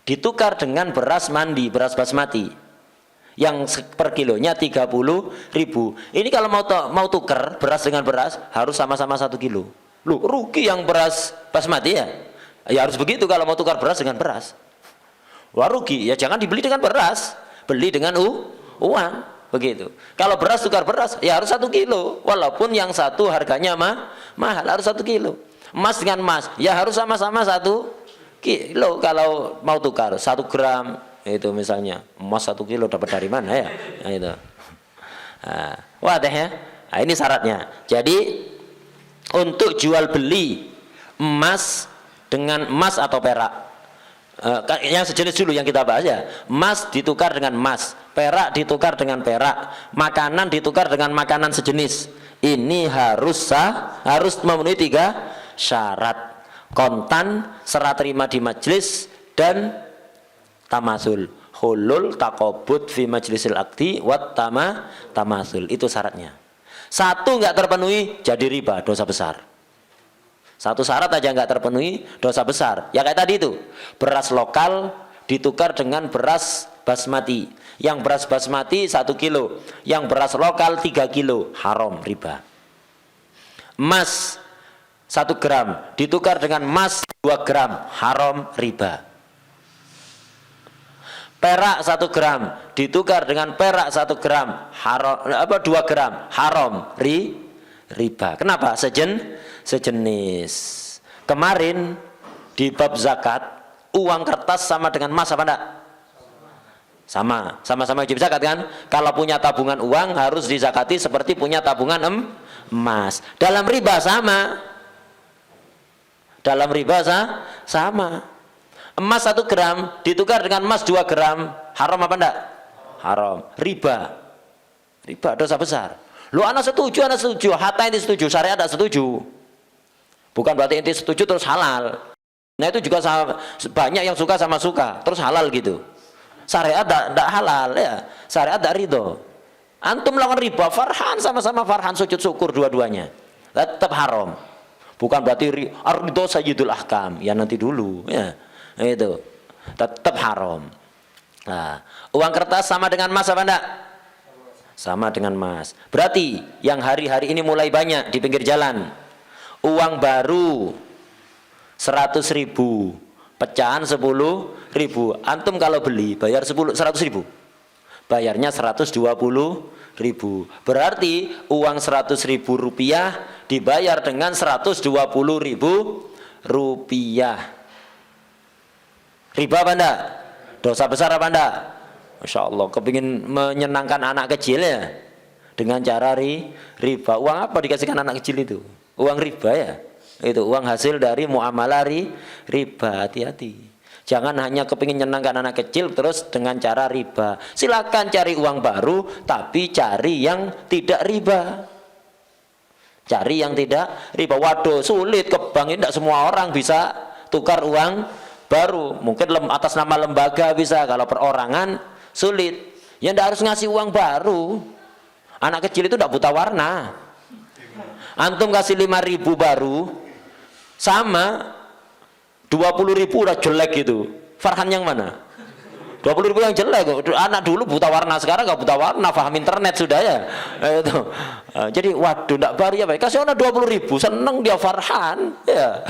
Ditukar dengan beras mandi, beras basmati yang per kilonya 30.000. Ini kalau mau tukar beras dengan beras harus sama-sama 1 kilo. Loh, rugi yang beras basmati ya? Ya harus begitu kalau mau tukar beras dengan beras. Wah rugi, ya jangan dibeli dengan beras, beli dengan uang, begitu. Kalau beras tukar beras ya harus 1 kilo, walaupun yang satu harganya mahal, harus 1 kilo. Emas dengan emas ya harus sama-sama 1 kilo. Kalau mau tukar 1 gram itu misalnya, emas 1 kilo dapat dari mana ya? Nah, itu. Wadah ya. Nah, ini syaratnya. Jadi untuk jual beli emas dengan emas atau perak, Yang sejenis dulu yang kita bahas ya. Emas ditukar dengan emas, perak ditukar dengan perak, makanan ditukar dengan makanan sejenis. Ini harus sah, harus memenuhi 3 syarat: kontan, serah terima di majelis, dan tamasul. Hulul takobut fi majlisil akdi wat tamasul. Itu syaratnya. Satu nggak terpenuhi jadi riba, dosa besar. Satu syarat aja nggak terpenuhi, dosa besar. Ya kayak tadi itu, beras lokal ditukar dengan beras basmati. Yang beras basmati 1 kilo, yang beras lokal 3 kilo, haram, riba. Emas 1 gram ditukar dengan emas 2 gram, haram, riba. Perak 1 gram ditukar dengan perak 1 gram, haram, 2 gram, haram, riba. Kenapa? Sejenis. Kemarin di bab zakat, uang kertas sama dengan emas apa enggak? Sama-sama wajib zakat kan? Kalau punya tabungan uang harus dizakati seperti punya tabungan emas. Dalam riba sama. Dalam riba sama. Emas 1 gram ditukar dengan emas 2 gram, haram apa enggak? Haram. Riba, dosa besar. Lu anak setuju, hatta inti setuju, syariat tidak setuju. Bukan berarti inti setuju terus halal. Nah itu juga banyak yang suka sama suka, terus halal gitu. Syariat tidak halal ya, syariat tidak ridho. Antum melakukan riba, farhan, sama-sama farhan, sujud syukur dua-duanya, tetap haram. Bukan berarti ridho sayyidul ahkam, ya nanti dulu ya, itu tetap haram. Nah, uang kertas sama dengan emas apa enggak? Sama dengan emas. Berarti yang hari-hari ini mulai banyak di pinggir jalan, uang baru 100.000, pecahan 10.000. Antum kalau beli bayar 100.000, bayarnya 120.000. Berarti uang 100.000 rupiah dibayar dengan 120.000 rupiah. Riba apa enggak? Dosa besar apa enggak? Masya Allah, kepingin menyenangkan anak kecil ya dengan cara riba. Uang apa dikasihkan anak kecil itu? Uang riba ya. Itu uang hasil dari muamalah riba. Hati-hati. Jangan hanya kepingin menyenangkan anak kecil terus dengan cara riba. Silakan cari uang baru, tapi cari yang tidak riba. Cari yang tidak riba. Waduh, sulit ke bank ini, tidak semua orang bisa tukar uang baru. Mungkin atas nama lembaga bisa, kalau perorangan sulit. Ya tidak harus ngasih uang baru. Anak kecil itu tidak buta warna. Antum kasih 5.000 baru sama 20.000 udah jelek gitu. Farhan yang mana? 20.000 yang jelek. Anak dulu buta warna, sekarang nggak buta warna, paham internet sudah ya. Itu. Jadi waduh, tidak baru ya, kasih anak 20.000, seneng dia farhan ya.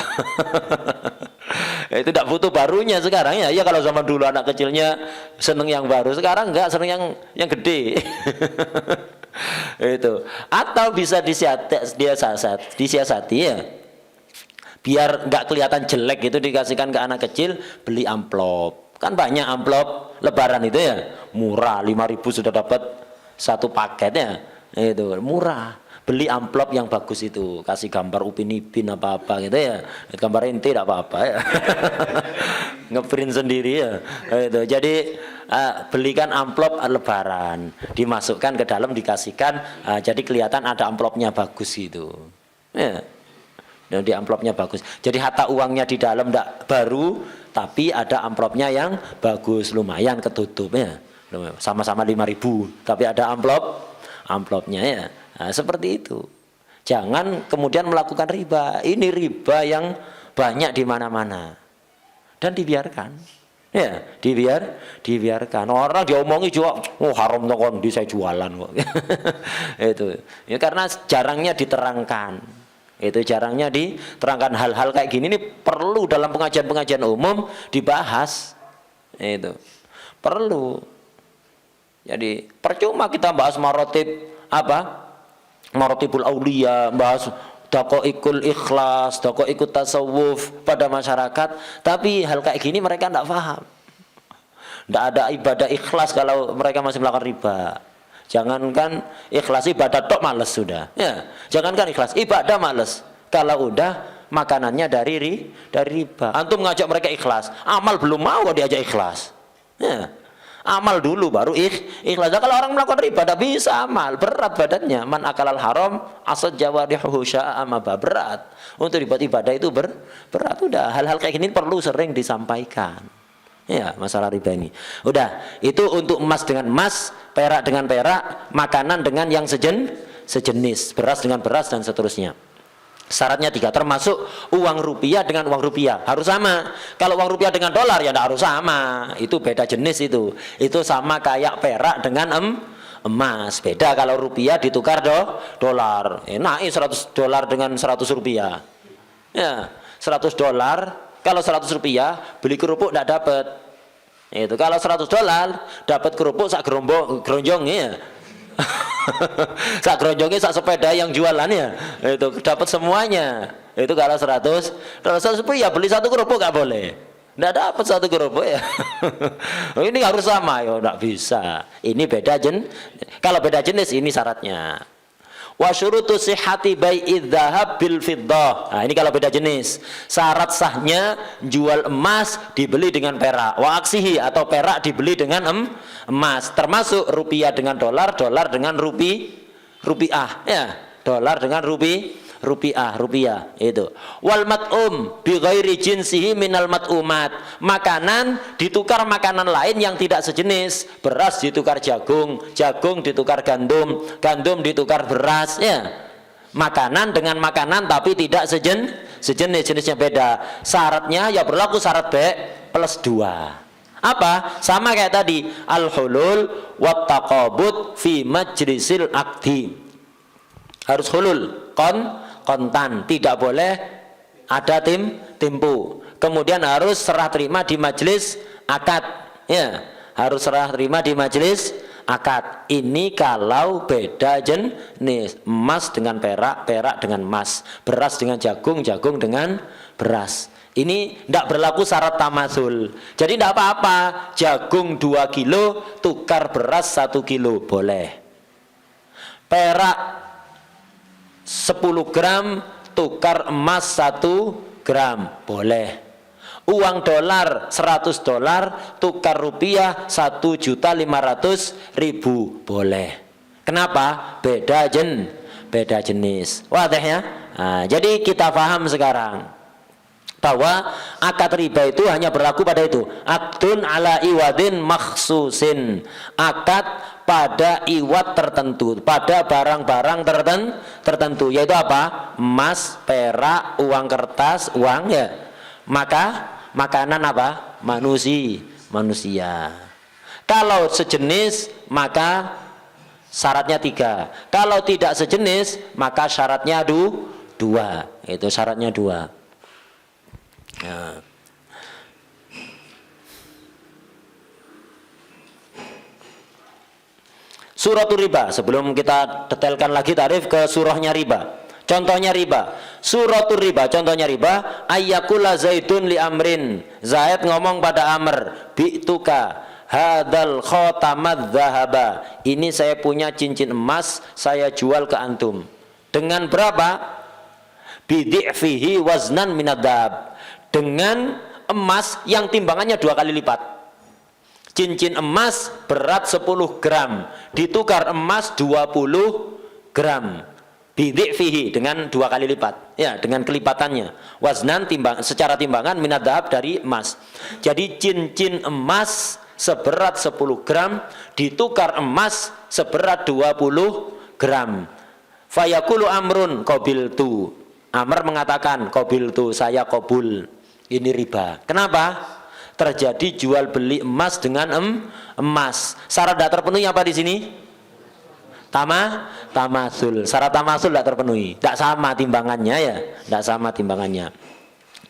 Itu tidak butuh barunya sekarang ya. Ya kalau zaman dulu anak kecilnya seneng yang baru, sekarang enggak, seneng yang gede. Itu. Atau bisa disiasati ya, biar nggak kelihatan jelek gitu, dikasihkan ke anak kecil, beli amplop. Kan banyak amplop lebaran itu ya, murah, 5.000 sudah dapat 1 paket ya. Itu murah. Beli amplop yang bagus itu, kasih gambar Upin Ipin apa-apa gitu ya, gambar inti tidak apa-apa ya. Ngeprint sendiri ya. Itu. Jadi belikan amplop lebaran, dimasukkan ke dalam, dikasihkan, jadi kelihatan ada amplopnya bagus gitu ya. Dan di amplopnya bagus, jadi hatta uangnya di dalam tidak baru, tapi ada amplopnya yang bagus, lumayan ketutup ya, sama-sama 5.000 tapi ada amplopnya ya. Nah, seperti itu. Jangan kemudian melakukan riba. Ini riba yang banyak di mana-mana dan dibiarkan. Ya, dibiarkan. Orang diomongi juga, oh haram dong, di saya jualan kok. Itu. Ya karena jarangnya diterangkan. Itu jarangnya diterangkan. Hal-hal kayak gini ini perlu dalam pengajian-pengajian umum dibahas. Itu. Perlu. Jadi percuma kita bahas marotib apa? Marotibul auliya, bahas daqaiqul ikhlas, daqaiqut tasawuf pada masyarakat, tapi hal kayak gini mereka tidak paham. Tidak ada ibadah ikhlas kalau mereka masih melakukan riba. Jangankan ikhlas ibadah tok males sudah. Ya, jangankan ikhlas ibadah males. Kalau udah makanannya dari riba. Antum ngajak mereka ikhlas, amal belum mau diajak ikhlas. Ya. Amal dulu baru ikhlas. Nah, kalau orang melakukan riba tidak bisa amal, berat badannya. Man akalal haram asad jawarihuhu sya'a amaba, berat. Untuk ibadah itu berat. Udah hal-hal kayak gini perlu sering disampaikan. Ya, masalah riba ini. Udah, itu untuk emas dengan emas, perak dengan perak, makanan dengan yang sejenis, beras dengan beras dan seterusnya. Syaratnya 3, termasuk uang rupiah dengan uang rupiah harus sama. Kalau uang rupiah dengan dolar ya tidak harus sama, itu beda jenis itu. Itu sama kayak perak dengan emas. Beda kalau rupiah ditukar dolar. Naik 100 dolar dengan 100 rupiah. Ya, 100 dolar kalau 100 rupiah beli kerupuk tidak dapat. Itu kalau 100 dolar dapat kerupuk sak geronjong ya. Sak geronjongnya sak sepeda yang jualannya itu dapat semuanya. Itu kalau 100 ya beli satu kerupuk nggak boleh, nggak dapat satu kerupuk ya. Ini harus sama ya, nggak bisa. Ini beda kalau beda jenis ini syaratnya. Wa syurutu sihhati bai'idz dzahab bil fiddah. Nah, ini kalau beda jenis. Syarat sahnya jual emas dibeli dengan perak. Wa aksihi, atau perak dibeli dengan emas. Termasuk rupiah dengan dolar, dolar dengan rupiah. Ya, dolar dengan rupiah itu. Wal mat'um bi ghairi jinsihi minal mat'umat. Makanan ditukar makanan lain yang tidak sejenis. Beras ditukar jagung, jagung ditukar gandum, gandum ditukar beras ya. Makanan dengan makanan tapi tidak sejenis, jenisnya beda. Syaratnya ya berlaku syarat B plus 2. Apa? Sama kayak tadi, al-hulul wat taqabud fi majlisil aqdi. Harus hulul, kontan, tidak boleh ada timpu. Kemudian harus serah terima di majelis akad. Ya, harus serah terima di majelis akad. Ini kalau beda jenis, emas dengan perak, perak dengan emas, beras dengan jagung, jagung dengan beras. Ini tidak berlaku syarat tamasul. Jadi tidak apa-apa, jagung 2 kilo tukar beras 1 kilo boleh. Perak 10 gram tukar emas 1 gram boleh. Uang dolar 100 dolar tukar rupiah 1.500.000 boleh. Kenapa? Beda jenis. Wadah ya? Nah, jadi kita paham sekarang bahwa akad riba itu hanya berlaku pada itu, akdun ala iwadin makhsusin, akad pada iwat tertentu, pada barang-barang tertentu, yaitu apa? Emas, perak, uang kertas, uang ya. Maka makanan apa? Manusia. Kalau sejenis maka syaratnya 3. Kalau tidak sejenis maka syaratnya 2. Itu syaratnya 2. Ya. Suratul riba, sebelum kita detailkan lagi tarif ke surahnya riba. Contohnya riba. Suratul riba, contohnya riba, ayyakula zaidun li amrin. Zaid ngomong pada Amr, bi'tuka hadal khotamad dhahaba. Ini saya punya cincin emas, saya jual ke antum. Dengan berapa? Bidi'fihi waznan minadab. Dengan emas yang timbangannya 2 kali lipat. Cincin emas berat 10 gram ditukar emas 20 gram. Bidi'fihi, dengan 2 kali lipat. Ya, dengan kelipatannya. Waznan secara timbangan minadab dari emas. Jadi cincin emas seberat 10 gram ditukar emas seberat 20 gram. Fayaqulu amrun qabiltu. Amr mengatakan qabiltu, saya qabul. Ini riba. Kenapa? Terjadi jual beli emas dengan emas. Syarat tidak terpenuhi apa di sini? Tamasul. Syarat tamasul tidak terpenuhi. Tidak sama timbangannya ya. Tidak sama timbangannya.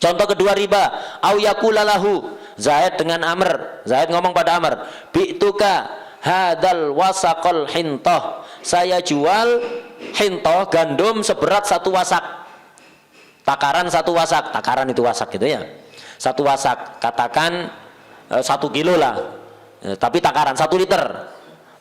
Contoh kedua riba. Au yaqulalahu. Zaid dengan Amr. Zaid ngomong pada Amr, bi'tuka hadal wasaqal hintoh. Saya jual hintoh, gandum seberat 1 wasak. Takaran 1 wasak, takaran itu wasak gitu ya. 1 wasak, katakan 1 kilo lah. Tapi takaran 1 liter.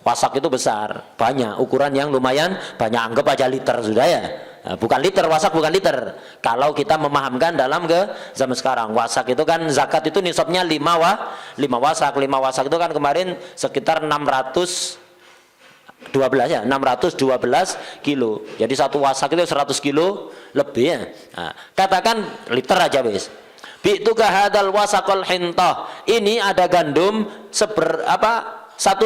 Wasak itu besar, banyak, ukuran yang lumayan banyak, anggap aja liter sudah ya. Bukan liter, wasak bukan liter. Kalau kita memahamkan dalam ke zaman sekarang, wasak itu kan zakat itu nisabnya 5 wasak. 5 wasak itu kan kemarin sekitar 612 ya, 612 kilo. Jadi satu wasak itu 100 kilo lebih ya. Nah, katakan liter aja wis. Bi'tuka hadal wasaqal hintah. Ini ada gandum 1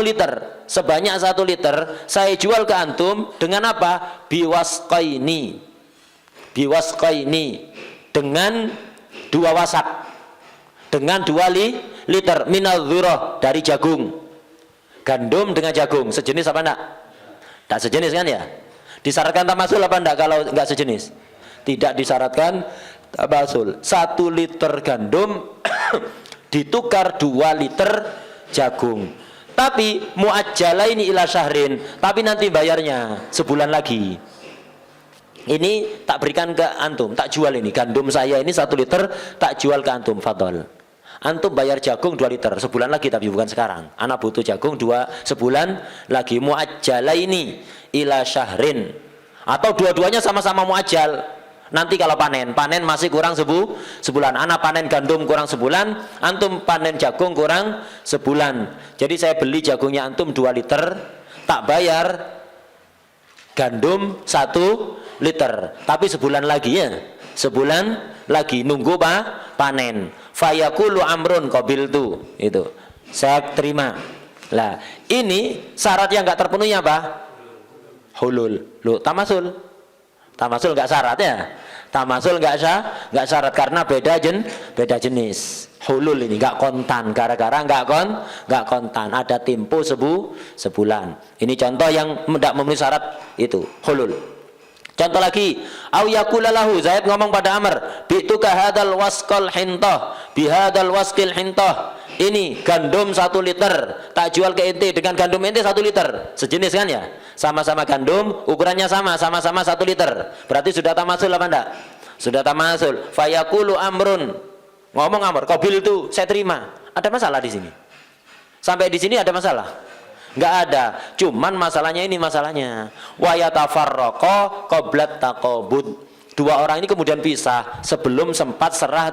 liter, sebanyak 1 liter saya jual ke antum dengan apa? Biwasqaini, dengan 2 wasak, dengan 2 liter minadh-dzurah, dari jagung. Gandum dengan jagung sejenis apa enggak? Tak sejenis kan ya? Disyaratkan tamasul apa enggak kalau enggak sejenis? Tidak disyaratkan tamasul. 1 liter gandum ditukar 2 liter jagung. Tapi muajjalaini ila syahrin, tapi nanti bayarnya sebulan lagi. Ini tak berikan ke antum, tak jual ini gandum saya ini 1 liter tak jual ke antum, fadhol. Antum bayar jagung 2 liter sebulan lagi, tapi bukan sekarang. Anak butuh jagung sebulan lagi. Muajjalaini ila syahrin, atau dua-duanya sama-sama muajjal. Nanti kalau panen masih kurang sebulan. Anak panen gandum kurang sebulan, antum panen jagung kurang sebulan. Jadi saya beli jagungnya antum 2 liter, tak bayar gandum 1 liter, tapi sebulan lagi ya. Sebulan lagi nunggu panen. Fayaqulu amrun qabiltu, itu saya terima. Lah, ini syarat yang enggak terpenuhi apa? Hulul. Loh, tamasul. Tamasul enggak syarat ya. Tamasul enggak syarat karena beda jenis. Hulul ini enggak kontan, gara-gara enggak kontan, ada tempo sebulan. Ini contoh yang tidak memenuhi syarat itu, hulul. Contoh lagi, au yaqula lahu, Zaid ngomong pada Amr, bi'tuka hadal wasqal hintah bihadal wasqil hintah. Ini gandum 1 liter tak jual ke ente dengan gandum ente 1 liter, sejenis kan ya, sama-sama gandum, ukurannya sama-sama 1 liter. Berarti sudah tamasul apa enggak? Sudah tamasul. Fayaqulu amrun, ngomong Amr, qabil itu saya terima. Ada masalah di sini? Sampai di sini ada masalah? Enggak ada. Cuman masalahnya ini masalahnya. Wa yatafarraqa qablat taqabud. 2 orang ini kemudian pisah sebelum sempat serah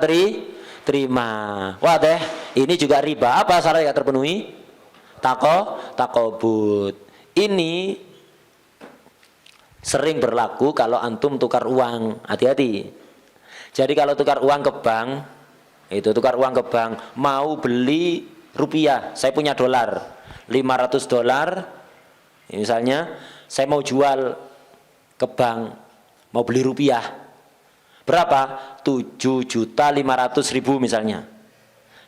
terima. Wah deh, ini juga riba. Apa syarat yang terpenuhi? Taqabud. Ini sering berlaku kalau antum tukar uang. Hati-hati. Jadi kalau tukar uang ke bank, mau beli rupiah, saya punya dolar $500, misalnya saya mau jual ke bank, mau beli rupiah berapa? 7.500.000 misalnya.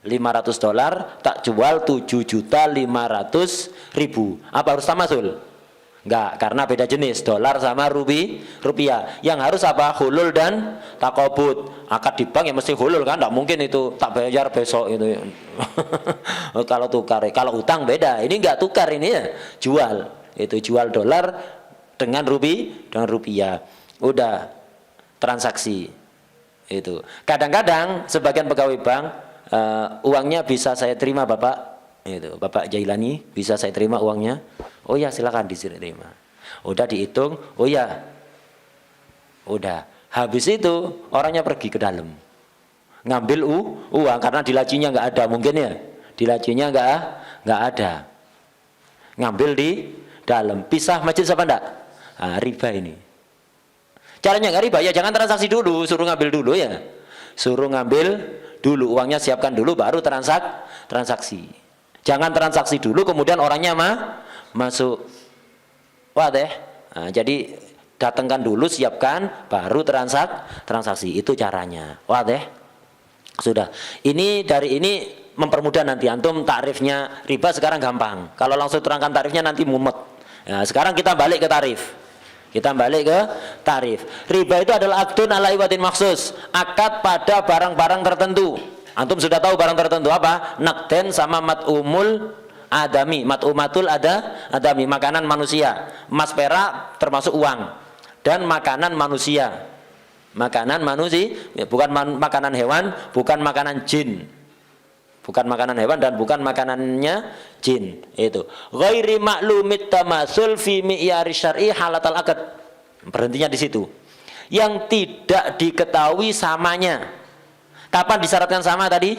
$500 tak jual 7.500.000. Apa harus tamasul? Enggak, karena beda jenis, dolar sama rupiah. Yang harus apa? Hulul dan taqabud. Akad di bank ya mesti hulul kan, enggak mungkin itu tak bayar besok itu. Kalau tukar, kalau utang beda. Ini enggak tukar, ini ya jual. Itu jual dolar dengan rupiah. Udah transaksi. Itu. Kadang-kadang sebagian pegawai bank uangnya bisa saya terima Bapak. Itu, Bapak Jailani, bisa saya terima uangnya? Oh ya, silakan diterima. Udah dihitung, oh ya. Udah. Habis itu orangnya pergi ke dalam. Ngambil uang karena di lacinya enggak ada, mungkin ya. Di lacinya enggak ada. Ngambil di dalam. Pisah masjid apa enggak? Nah, riba ini. Caranya enggak riba, ya jangan transaksi dulu, suruh ngambil dulu ya. Suruh ngambil dulu, uangnya siapkan dulu baru transaksi. Jangan transaksi dulu kemudian orangnya masuk. Wah deh. Nah, jadi datangkan dulu, siapkan, baru transaksi. Itu caranya. Wah deh. Sudah. Ini dari ini mempermudah nanti antum takrifnya riba sekarang gampang. Kalau langsung terangkan tarifnya nanti mumet. Ya, sekarang kita balik ke tarif. Riba itu adalah akdun ala iwatin maksus, akad pada barang-barang tertentu. Antum sudah tahu barang tertentu apa? Nakden sama mat'umul adami, mat'umatul adami, makanan manusia. Emas perak termasuk uang. Dan makanan manusia. Makanan manusia, bukan makanan hewan, bukan makanan jin. Bukan makanan hewan dan bukan makanannya jin. Itu. Ghairi ma'lumit tamasul fi mi'yari syar'i halatal akad. Berhentinya di situ. yang tidak diketahui samanya. Kapan disyaratkan sama tadi?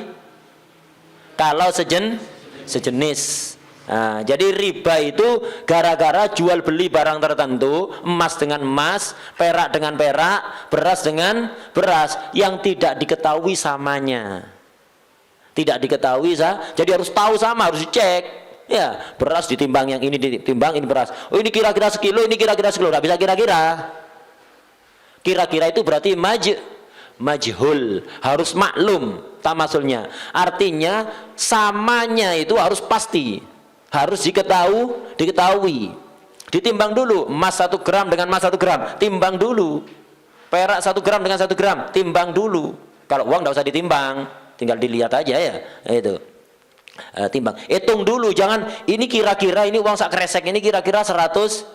Kalau sejenis. Nah, jadi riba itu gara-gara jual beli barang tertentu, emas dengan emas, perak dengan perak, beras dengan beras yang tidak diketahui samanya. Tidak diketahui jadi harus tahu sama, harus dicek. Ya, beras ditimbang, yang ini ditimbang, ini beras. Oh, ini kira-kira sekilo, ini kira-kira sekilo. Enggak bisa kira-kira. Kira-kira itu berarti majhul, harus maklum tamasulnya. Artinya samanya itu harus pasti. Harus diketahui. Ditimbang dulu, emas 1 gram dengan emas 1 gram, timbang dulu. Perak 1 gram dengan 1 gram, timbang dulu. Kalau uang tidak usah ditimbang, tinggal dilihat aja ya. Itu. Timbang. Hitung dulu, jangan ini kira-kira ini uang sak kresek ini kira-kira 100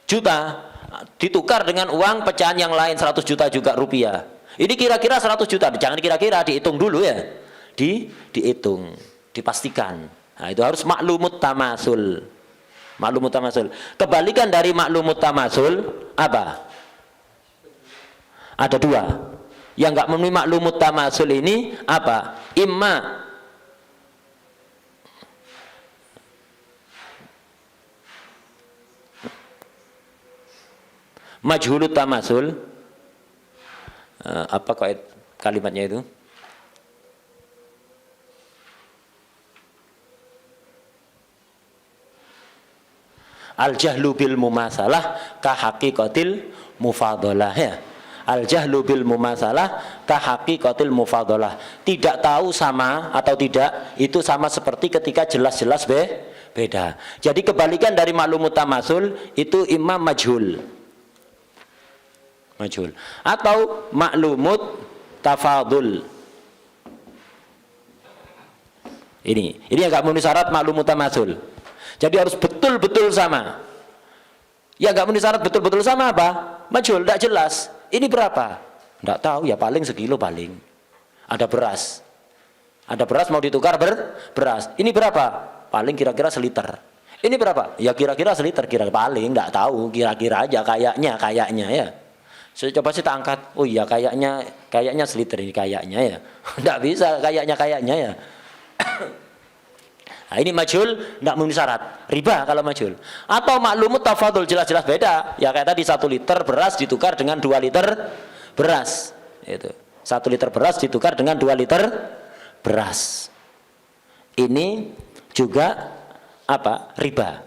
juta. Ditukar dengan uang pecahan yang lain 100 juta juga rupiah. Ini kira-kira 100 juta, jangan kira-kira, dihitung dulu ya. Dihitung, dipastikan. Nah, itu harus maklumut tamasul. Maklumut tamasul. Kebalikan dari maklumut tamasul apa? Ada 2. Yang enggak memenuhi maklumut tamasul ini apa? Imma majhulut tamasul. Apa kalimatnya itu? Al-jahlu bil mumasalah ka haqiqatil mufadalah ya. Al-jahlu bil mumasalah ka haqiqatil mufadalah. Tidak tahu sama atau tidak itu sama seperti ketika jelas-jelas beda. Jadi kebalikan dari maklumut tamasul itu imam majhul. Majhul atau maklumut tafadul. Ini enggak memenuhi syarat maklumut tamasul. Jadi harus betul-betul sama. Ya enggak memenuhi syarat betul-betul sama apa? Majhul, enggak jelas. Ini berapa? Enggak tahu, ya paling sekilo paling. Ada beras. Ada beras mau ditukar beras. Ini berapa? Paling kira-kira seliter. Ini berapa? Ya kira-kira seliter, kira paling enggak tahu, kira-kira aja kayaknya ya. Saya coba sih tak angkat. Oh iya kayaknya seliter ini kayaknya ya. Enggak bisa kayaknya ya. Nah, ini majhul enggak memenuhi syarat. Riba kalau majhul. Atau maklumut tafadul, jelas-jelas beda. Ya kayak tadi 1 liter beras ditukar dengan 2 liter beras. Itu. 1 liter beras ditukar dengan 2 liter beras. Ini juga apa? Riba.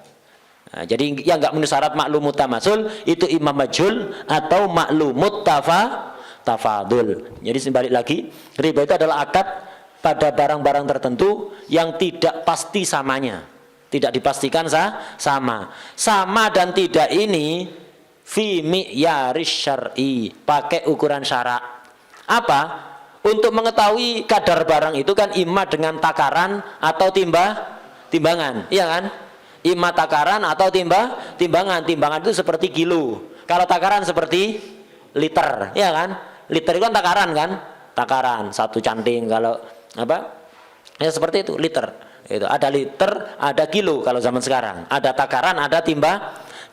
Nah, jadi yang enggak memenuhi syarat maklumut tamasul itu imam majhul atau maklumut tafadul. Jadi balik lagi, riba itu adalah akad pada barang-barang tertentu yang tidak pasti samanya, tidak dipastikan sama. Sama dan tidak ini fi mi'yaris syar'i, pakai ukuran syarak. Apa? Untuk mengetahui kadar barang itu kan imma dengan takaran atau timbangan, iya kan? Imma takaran atau timbangan. Timbangan itu seperti kilo. Kalau takaran seperti liter, iya kan? Liter itu kan takaran kan? Takaran 1 canting kalau apa? Ya seperti itu, liter. Itu ada liter, ada kilo kalau zaman sekarang. Ada takaran, ada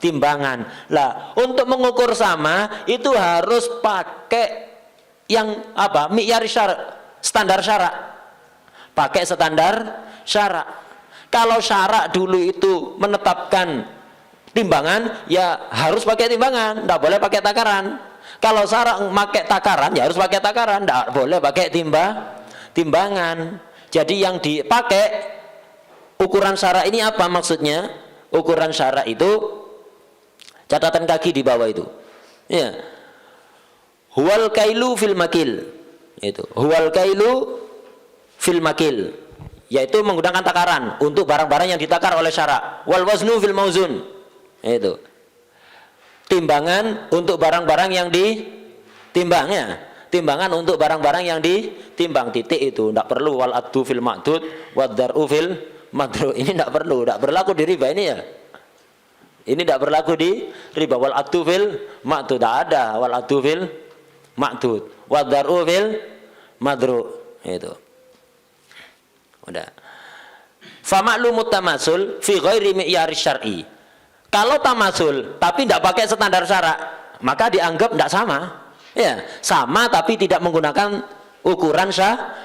timbangan. Lah, untuk mengukur sama itu harus pakai yang apa? Mi'yar syarak, standar syarak. Pakai standar syarak. Kalau syarak dulu itu menetapkan timbangan, ya harus pakai timbangan, enggak boleh pakai takaran. Kalau syarak pakai takaran, ya harus pakai takaran, enggak boleh pakai timbangan. Jadi yang dipakai ukuran syarak ini apa maksudnya? Ukuran syarak itu catatan kaki di bawah itu. Ya. Huwal kailu fil makil. Itu. Huwal kailu fil makil. Yaitu menggunakan takaran untuk barang-barang yang ditakar oleh syarak. Wal waznu fil mauzun. Itu. Timbangan untuk barang-barang yang ditimbangnya. Timbangan untuk barang-barang yang ditimbang, titik itu tidak perlu. Wal addu fil ma'dud wad dar'u fil madru. Ini tidak perlu, tidak berlaku di riba ini ya. Ini tidak berlaku di riba. Wal addu fil ma'dud tidak ada. Wal addu fil ma'dud wad dar'u fil madru. Itu. Udah. Fa ma'lumut tamasul fi ghairi mi'yar syar'i. Kalau tamasul tapi tidak pakai standar syarak. maka dianggap tidak sama. Ya, sama tapi tidak menggunakan ukuran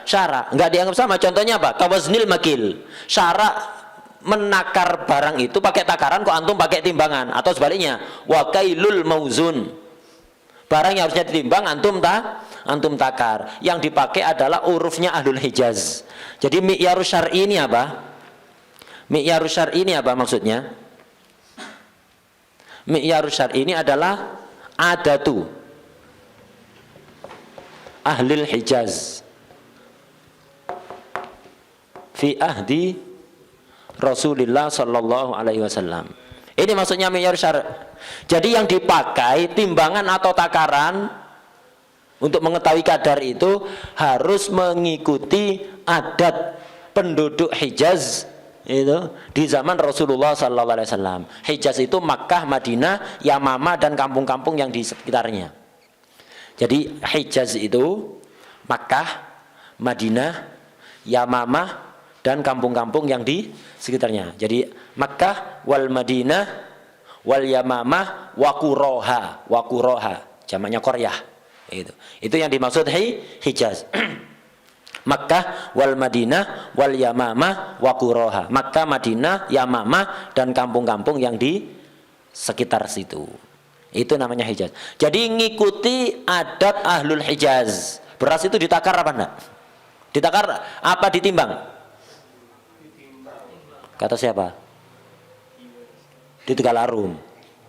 syara. Enggak dianggap sama. Contohnya apa? Kawaznil makil. Syara menakar barang itu pakai takaran, kok antum pakai timbangan, atau sebaliknya wakailul mauzun, barang yang harusnya ditimbang antum takar. Yang dipakai adalah urufnya Ahlul Hijaz. Jadi mi'yarus syar'i ini apa? Mi'yarus syar'i ini apa maksudnya? Mi'yarus syar'i ini adalah adatu Ahlul Hijaz fi ahdi Rasulullah sallallahu alaihi wasallam. Ini maksudnya mi'yar syar'. Jadi yang dipakai timbangan atau takaran untuk mengetahui kadar itu harus mengikuti adat penduduk Hijaz itu di zaman Rasulullah sallallahu alaihi wasallam. Hijaz itu Makkah, Madinah, Yamama dan kampung-kampung yang di sekitarnya. Jadi Hijaz itu Makkah, Madinah, Yamama dan kampung-kampung yang di sekitarnya. Jadi Makkah wal Madinah wal Yamamah wa Quraha, jamaknya Qaryah. Itu yang dimaksud Hijaz. Makkah wal Madinah wal Yamamah wa Quraha. Makkah, Madinah, Yamamah dan kampung-kampung yang di sekitar situ. Itu namanya Hijaz. Jadi ngikuti adat Ahlul Hijaz. Beras itu ditakar apa enggak? Ditakar apa ditimbang? Kata siapa? Di Tegalarum.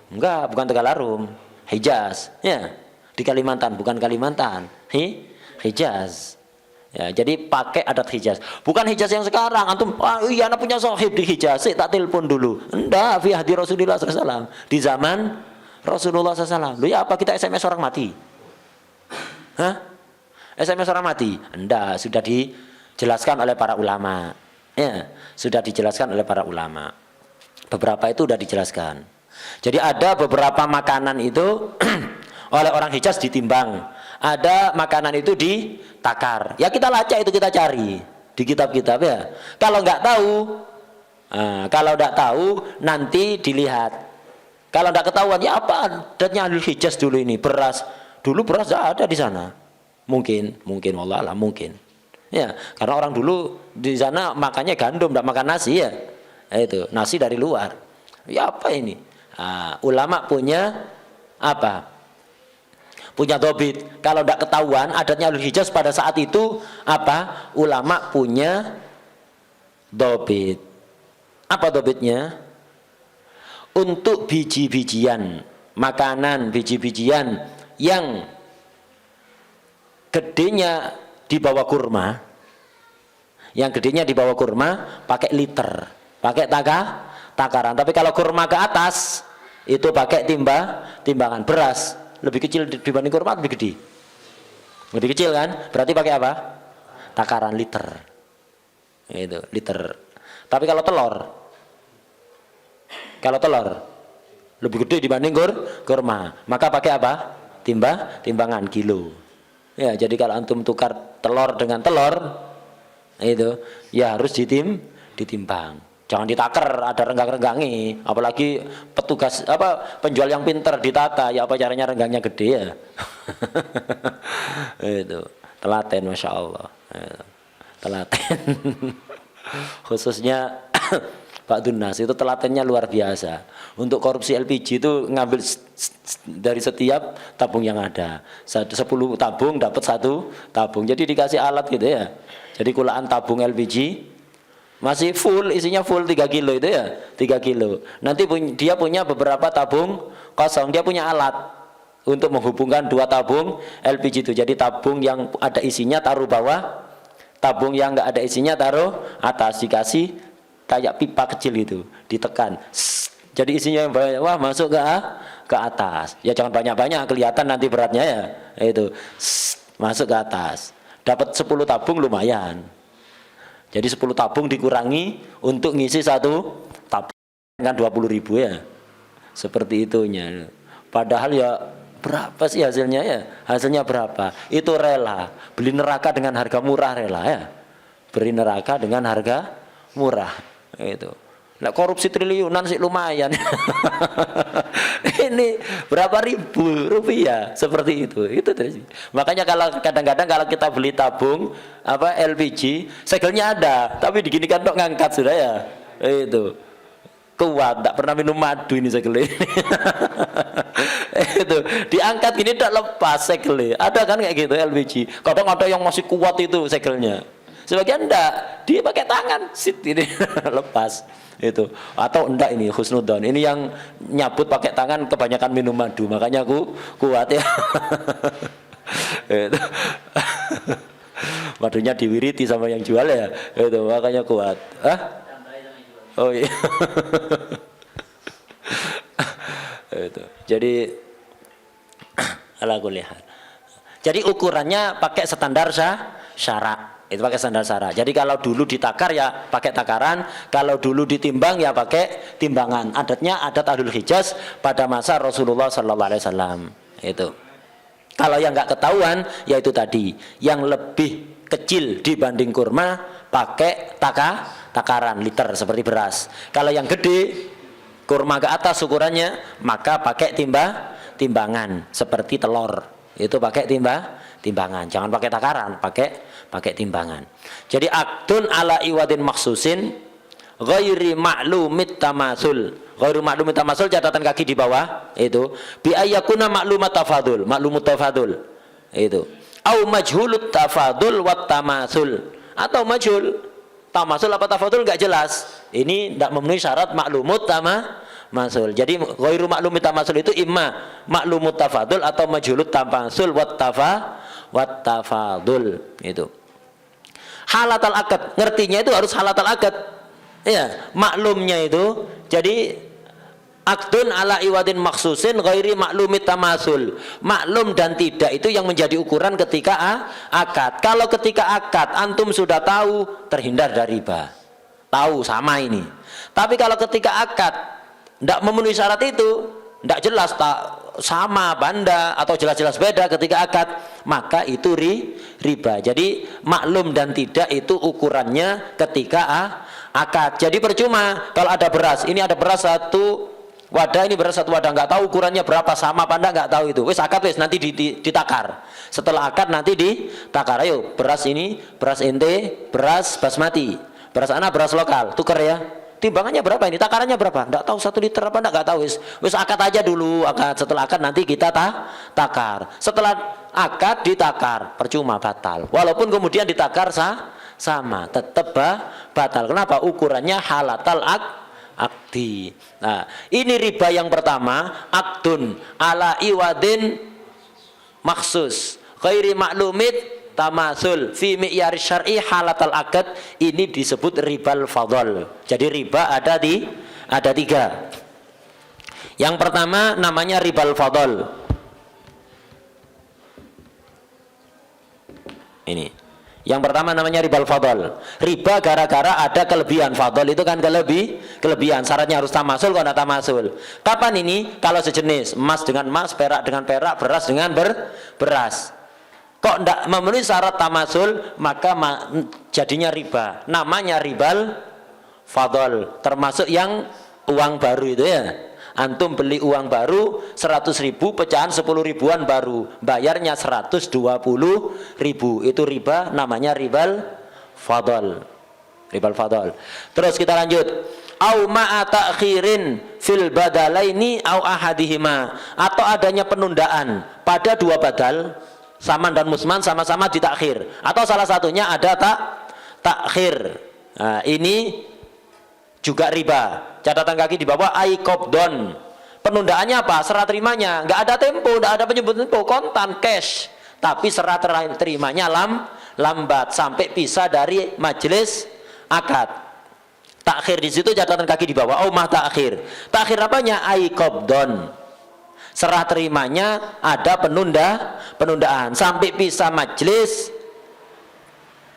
Enggak, bukan Tegalarum. Hijaz. Ya, di Kalimantan, bukan Kalimantan. Hijaz. Ya, jadi pakai adat Hijaz. Bukan Hijaz yang sekarang. Antum, iya anak punya sahib di Hijaz. Saya tak telepon dulu. Enggak, fi hadi Rasulullah SAW. Di zaman Rasulullah SAW. Loh ya apa kita SMS orang mati? Hah? SMS orang mati? Enggak, sudah dijelaskan oleh para ulama. Ya, sudah dijelaskan oleh para ulama. Beberapa itu sudah dijelaskan. Jadi ada beberapa makanan itu oleh orang Hijaz ditimbang. Ada makanan itu ditakar. Ya kita lacak itu, kita cari di kitab-kitab ya. Kalau nggak tahu, nanti dilihat. Kalau nggak ketahuan, ya apa adatnya Ahlul Hijaz dulu ini? Beras. Dulu beras nggak ada di sana. Mungkin wallah lah mungkin. Ya, karena orang dulu di sana makannya gandum, tidak makan nasi ya. Itu nasi dari luar. Ya apa ini? Ulama punya apa? Punya dobit. Kalau tidak ketahuan adatnya Ahlul Hijaz pada saat itu apa? Ulama punya dobit. Apa dobitnya? Untuk biji-bijian, makanan biji-bijian yang gedenya di bawah kurma, yang gedenya di bawah kurma pakai liter, pakai takaran. Tapi kalau kurma ke atas itu pakai timbangan. Beras lebih kecil dibanding kurma, lebih gede, lebih kecil kan? Berarti pakai apa? Takaran liter. Itu liter. Tapi kalau telur lebih gede dibanding kurma, maka pakai apa? Timbangan kilo. Ya, jadi kalau antum tukar telur dengan telur itu ya harus ditimbang. Jangan ditakar, ada renggang-renggangnya. Apalagi petugas penjual yang pintar ditata, ya apa caranya renggangnya gede ya. Itu telaten, masya Allah. Telaten. Khususnya Pak Dunas itu telatennya luar biasa. Untuk korupsi LPG itu ngambil dari setiap tabung yang ada. 10 tabung dapat 1 tabung. Jadi dikasih alat gitu ya. Jadi kulaan tabung LPG masih full, isinya full 3 kilo itu ya. 3 kilo. Nanti dia punya beberapa tabung kosong. Dia punya alat untuk menghubungkan 2 tabung LPG itu. Jadi tabung yang ada isinya taruh bawah, tabung yang nggak ada isinya taruh atas, dikasih kayak pipa kecil itu, ditekan. Jadi isinya yang banyak, wah masuk ke atas. Ya jangan banyak-banyak, kelihatan nanti beratnya ya. Itu masuk ke atas. Dapat 10 tabung lumayan. Jadi 10 tabung dikurangi untuk ngisi 1 tabung kan 20.000 ya. Seperti itunya. Padahal ya berapa sih hasilnya ya? Hasilnya berapa? Itu rela. Beli neraka dengan harga murah rela ya. Beli neraka dengan harga murah. Itu. Nah, korupsi triliunan sih lumayan. ini berapa ribu rupiah seperti itu terus. Makanya kalau kadang-kadang kalau kita beli tabung LPG segelnya ada tapi diginikan kok ngangkat sudah ya itu kuat, tak pernah minum madu ini segele. Itu diangkat gini tak lepas segele, ada kan kayak gitu LPG, kadang ada yang masih kuat itu segelnya, sebagian enggak dia pakai tangan sit ini lepas itu, atau enggak ini husnudzon ini yang nyabut pakai tangan kebanyakan minum madu makanya aku kuat ya. Itu. Madunya diwiriti sama yang jual ya itu makanya kuat. Oh iya. Itu. Jadi ala kulli hal. Jadi ukurannya pakai standar syarak. Itu pakai standar syarak. Jadi kalau dulu ditakar ya pakai takaran, kalau dulu ditimbang ya pakai timbangan. Adatnya adat Ahlul Hijaz pada masa Rasulullah sallallahu alaihi wasallam. Itu. Kalau yang nggak ketahuan yaitu tadi, yang lebih kecil dibanding kurma pakai takaran liter seperti beras. Kalau yang gede kurma ke atas ukurannya maka pakai timbangan seperti telur. Itu pakai timbangan. Jangan pakai takaran, pakai timbangan. Jadi akdun ala iwadin maksusin ghairi ma'lumit tamasul. Ghairu ma'lumit tamasul catatan kaki di bawah itu bi ayyakuna ma'lumat tafadul, ma'lumut tafadul. Itu. Au majhulut tafadul wat tamasul. Atau majhul tamasul apa tafadul enggak jelas. Ini tidak memenuhi syarat maklumut tamasul. Jadi ghairu ma'lumit tamasul itu imma maklumut tafadul atau majhulut tamasul wat tafadul itu. Halatal akad, ngertinya itu harus halatal akad. Ya, maklumnya itu jadi akdun ala iwadin maksusin ghairi maklumit tamasul. Maklum dan tidak itu yang menjadi ukuran ketika akad. Kalau ketika akad antum sudah tahu terhindar dari riba. Tahu sama ini. Tapi kalau ketika akad tidak memenuhi syarat itu, tidak jelas tak sama banda atau jelas-jelas beda ketika akad, maka itu riba. Jadi maklum dan tidak itu ukurannya ketika akad. Jadi percuma kalau ada beras, ini ada beras satu wadah, ini beras satu wadah, nggak tahu ukurannya berapa, sama apa nggak tahu itu. Wis akad wis nanti ditakar. Setelah akad nanti ditakar. Ayo beras ini, beras ente, beras basmati, beras anak, beras lokal, tuker ya. Timbangannya berapa ini? Takarannya berapa? Nggak tahu 1 liter apa nggak tahu. Wis akad aja dulu, akad. Setelah akad nanti kita takar. Setelah akad ditakar, percuma batal. Walaupun kemudian ditakar sama, tetap batal. Kenapa? Ukurannya halatal akdi. Nah, ini riba yang pertama, akdun ala iwadin maksus ghairi maklumit tamasul fi mi'yar syar'i halatal akad. Ini disebut ribal fadl. Jadi riba ada 3. Yang pertama namanya ribal fadl. Ini. Yang pertama namanya ribal fadl. Riba gara-gara ada kelebihan. Fadl itu kan kelebihan. Syaratnya harus tamasul, kalau tidak tamasul. Kapan ini? Kalau sejenis emas dengan emas, perak dengan perak, beras dengan beras. Kok tidak memenuhi syarat tamasul, maka jadinya riba. Namanya ribal fadl. Termasuk yang uang baru itu ya. Antum beli uang baru 100.000 pecahan 10 ribuan baru, bayarnya 120.000, itu riba, namanya ribal fadl. Ribal fadl. Terus kita lanjut. Au ma'a ta'khirin fil badalaini au ahadihima, atau adanya penundaan pada 2 badal, saman dan musman sama-sama ditakhir, atau salah satunya ada takhir. Nah, ini juga riba. Catatan kaki di bawah aikobdon. Penundaannya apa? Serah terimanya nggak ada tempo, nggak ada penyebut tempo, kontan cash. Tapi serah terimanya lambat sampai pisah dari majelis akad. Takhir di situ catatan kaki di bawah. Oh mah takhir. Takhir apanya? Aikobdon. Serah terimanya ada penundaan sampai pisah majelis.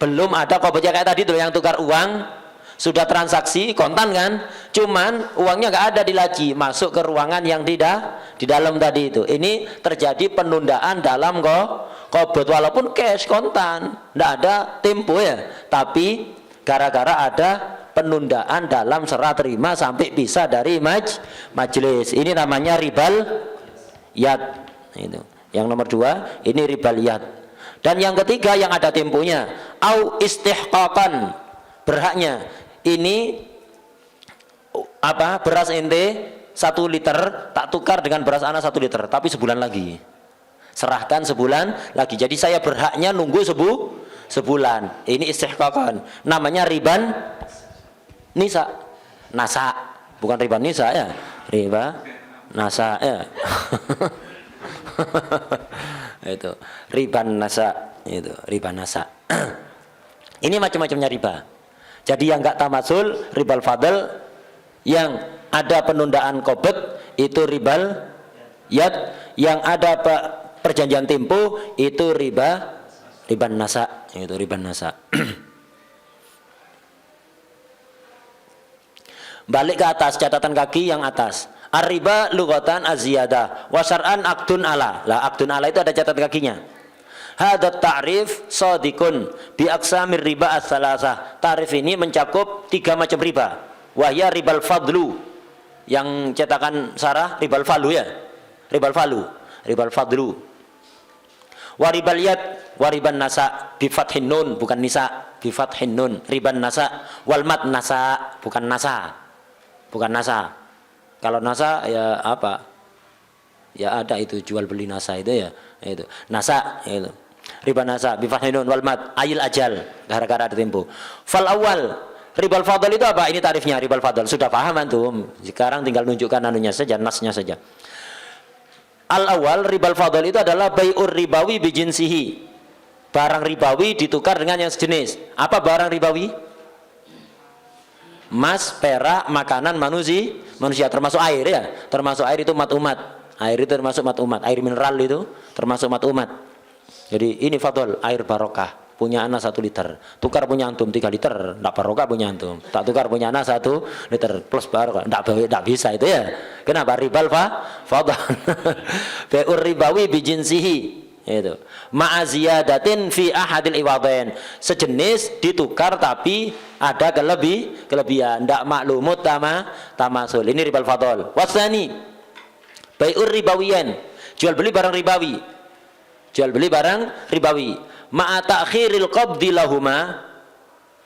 Belum ada kopetnya kayak tadi tuh yang tukar uang. Sudah transaksi kontan kan, cuman uangnya nggak ada di laci, masuk ke ruangan yang tidak di dalam tadi itu. Ini terjadi penundaan dalam qobot, walaupun cash kontan, nggak ada tempo ya, tapi gara-gara ada penundaan dalam serah terima sampai pisah dari majelis. Ini namanya ribal yad. Itu. Yang nomor 2 ini ribal yad. Dan yang ketiga yang ada temponya, au istihqaqan, berhaknya. Ini apa? Beras ente 1 liter tak tukar dengan beras anak 1 liter, tapi sebulan lagi. Serahkan sebulan lagi. Jadi saya berhaknya nunggu sebulan. Ini istihqaqan. Namanya riban nasa. Bukan riban nisa ya. Riba nasa ya. Itu riban nasa, itu riba nasa. Ini macam-macamnya riba. Jadi yang enggak tamasul ribal fadl, yang ada penundaan qobd itu ribal yad, yang ada perjanjian tempo itu riban nasa, itu riban nasa. Balik ke atas, catatan kaki yang atas. Ar-riba lughatan az-ziyadah wa syar'an aqdun ala. Lah aqdun ala itu ada catatan kakinya. Hadat ta'rif shadiqun bi aqsamir riba ats-tsalasah. Tarif ini mencakup 3 macam riba. Wahya ribal fadlu. Yang cetakan sarah ribal falu ya. Ribal falu, ribal fadlu. Wa ribal yad, wa riban nasa bi fathin nun, bukan nisa, bi fathin nun. Riban nasa wal mad nasa, bukan nasa. Bukan nasa. Kalau nasa ya apa? Ya ada itu jual beli nasa itu ya, itu. Nasa itu. Riba nasa bi fathinun wal mad ayil ajal, gara-gara ada tempo. Fal awal ribal fadl itu apa? Ini tarifnya ribal fadl. Sudah paham antum? Sekarang tinggal nunjukkan anunya saja, nasnya saja. Al awal ribal fadl itu adalah bai'ur ribawi bi jinsihi. Barang ribawi ditukar dengan yang sejenis. Apa barang ribawi? Emas, perak, makanan manusia termasuk air ya, termasuk air itu mat umat, air itu termasuk mat umat, air mineral itu termasuk mat umat. Jadi ini fadl, air barokah, punya anak 1 liter, tukar punya antum 3 liter, tidak barokah punya antum, tak tukar punya anak 1 liter plus barokah, tidak bisa itu ya. Kenapa? Ribal fadl. Bai'ur ribawi bijinsihi. Itu ma'aziyadatin fi ahadil iwadain, sejenis ditukar tapi ada kelebihan, ndak maklumut tamasul. Ini ribal fadl. Wasani bai'ur ribawiyan, jual beli barang ribawi, jual beli barang ribawi ma'a ta'khiril qabdi lahuma,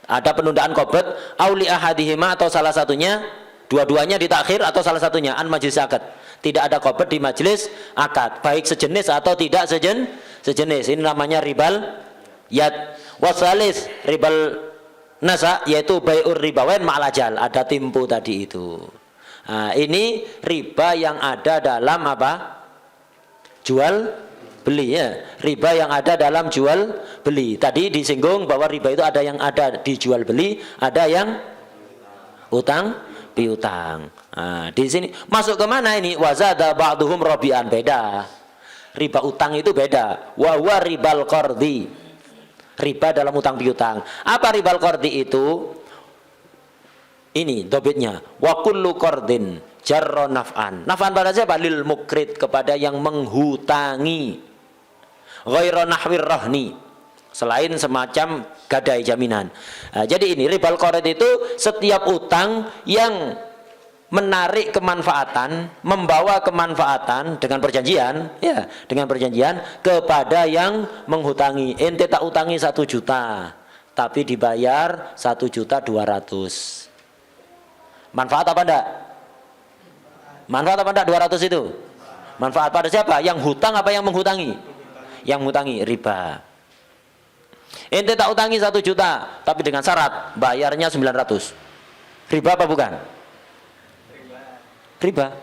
ada penundaan qabd, au li ahadihima, atau salah satunya, dua-duanya ditakhir atau salah satunya an majlis akad. Tidak ada qabd di majelis akad, baik sejenis atau tidak sejenis. Ini namanya ribal yad. Wasalis ribal nasa, yaitu bai'ur ribawain ma'al ajal, ada tempo tadi itu. Nah, ini riba yang ada dalam apa? Jual beli ya. Riba yang ada dalam jual beli. Tadi disinggung bahwa riba itu ada yang ada di jual beli, ada yang utang piutang. Nah, di sini masuk ke mana ini? Wazada ba'duhum rabi'an, beda. Riba utang itu beda. Wa huwa ribal qardi. Riba dalam utang piutang. Apa ribal qardi itu? Ini dobitnya. Wa kullu qardin jarra naf'an. Naf'an pada siapa? Lil mukrid, kepada yang menghutangi. Ghaira nahwir rahni, selain semacam gadai jaminan. Nah, jadi ini ribal qard itu setiap utang yang menarik kemanfaatan, membawa kemanfaatan dengan perjanjian, ya, dengan perjanjian kepada yang menghutangi. Ente tak utangi 1 juta, tapi dibayar 1.200.000. Manfaat apa enggak? Manfaat apa enggak 200 itu? Manfaat pada siapa? Yang hutang apa yang menghutangi? Yang menghutangi, riba. Ente tak utangi 1 juta, tapi dengan syarat bayarnya 900. Riba apa bukan? Riba.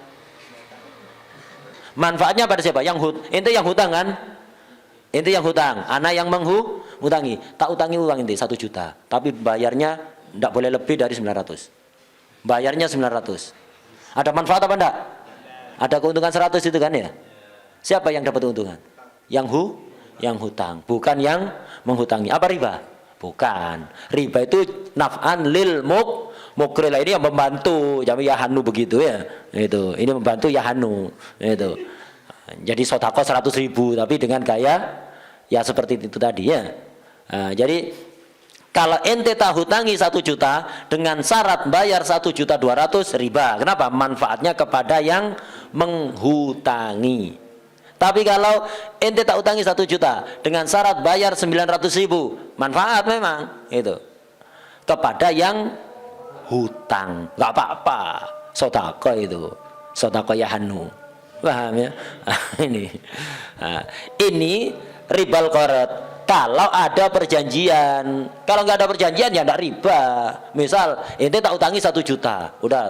Manfaatnya pada siapa? Ente yang hutang kan? Ente yang hutang, anak yang menghutangi. Tak utangi uang ente 1 juta, tapi bayarnya tidak boleh lebih dari 900. Bayarnya 900. Ada manfaat apa enggak? Ada keuntungan 100 itu kan ya? Siapa yang dapat keuntungan? Yang hutang, bukan yang menghutangi. Apa riba? Bukan. Riba itu naf'an lil mukril, ini yang membantu, jadi yahanu begitu ya. Itu, ini membantu yahanu. Itu. Jadi sedekah 100.000 tapi dengan gaya ya seperti itu tadi ya. Jadi Kalau ente tak hutangi 1 juta dengan syarat bayar 1.200.000 riba. Kenapa? Manfaatnya kepada yang menghutangi. Tapi kalau ente tak hutangi 1 juta dengan syarat bayar 900.000, manfaat memang itu kepada yang hutang, nggak apa-apa. Sodako itu, sodako yahanu, paham ya? Ini ribal qarat. Kalau ada perjanjian, kalau nggak ada perjanjian ya nggak riba. Misal ente tak utangi 1 juta, udah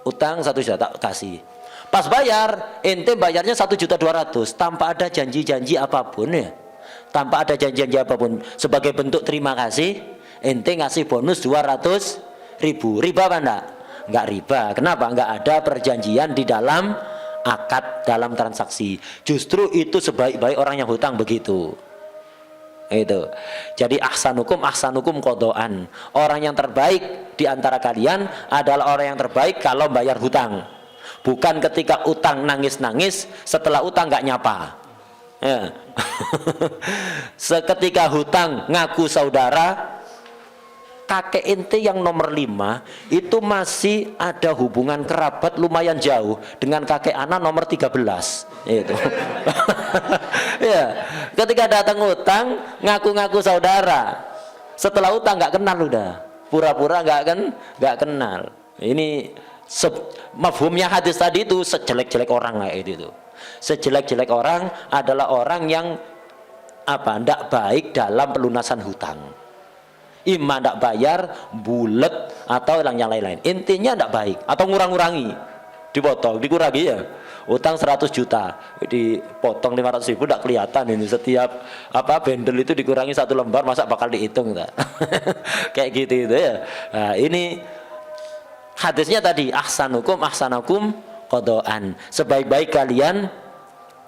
utang 1 juta tak kasih. Pas bayar, ente bayarnya 1.200.000 tanpa ada janji-janji apapun ya, tanpa ada janji-janji apapun. Sebagai bentuk terima kasih, ente ngasih bonus 200.000. Riba apa enggak? Enggak riba. Kenapa? Enggak ada perjanjian di dalam akad, dalam transaksi. Justru itu sebaik-baik orang yang hutang begitu. Itu. Jadi ahsanukum kodoan. Orang yang terbaik di antara kalian adalah orang yang terbaik kalau bayar hutang. Bukan ketika utang nangis-nangis, setelah utang nggak nyapa. Ya. Seketika hutang ngaku saudara, kakek ente yang nomor 5 itu masih ada hubungan kerabat lumayan jauh dengan kakek anak nomor 13 itu. Ya, ketika datang utang ngaku-ngaku saudara, setelah utang nggak kenal, udah pura-pura nggak kenal. Ini mafhumnya hadis tadi itu sejelek-jelek orang kayak itu. Sejelek-jelek orang adalah orang yang ndak baik dalam pelunasan hutang. Ima ndak bayar bulet atau yang lain-lain, intinya ndak baik atau ngurang-ngurangi, dipotong, dikurangi ya. Utang 100 juta dipotong 500.000 ndak kelihatan. Ini setiap bendel itu dikurangi 1 lembar, masa bakal dihitung tak? Kayak gitu itu ya. Nah, ini hadisnya tadi ahsanakum kodoan. Sebaik-baik kalian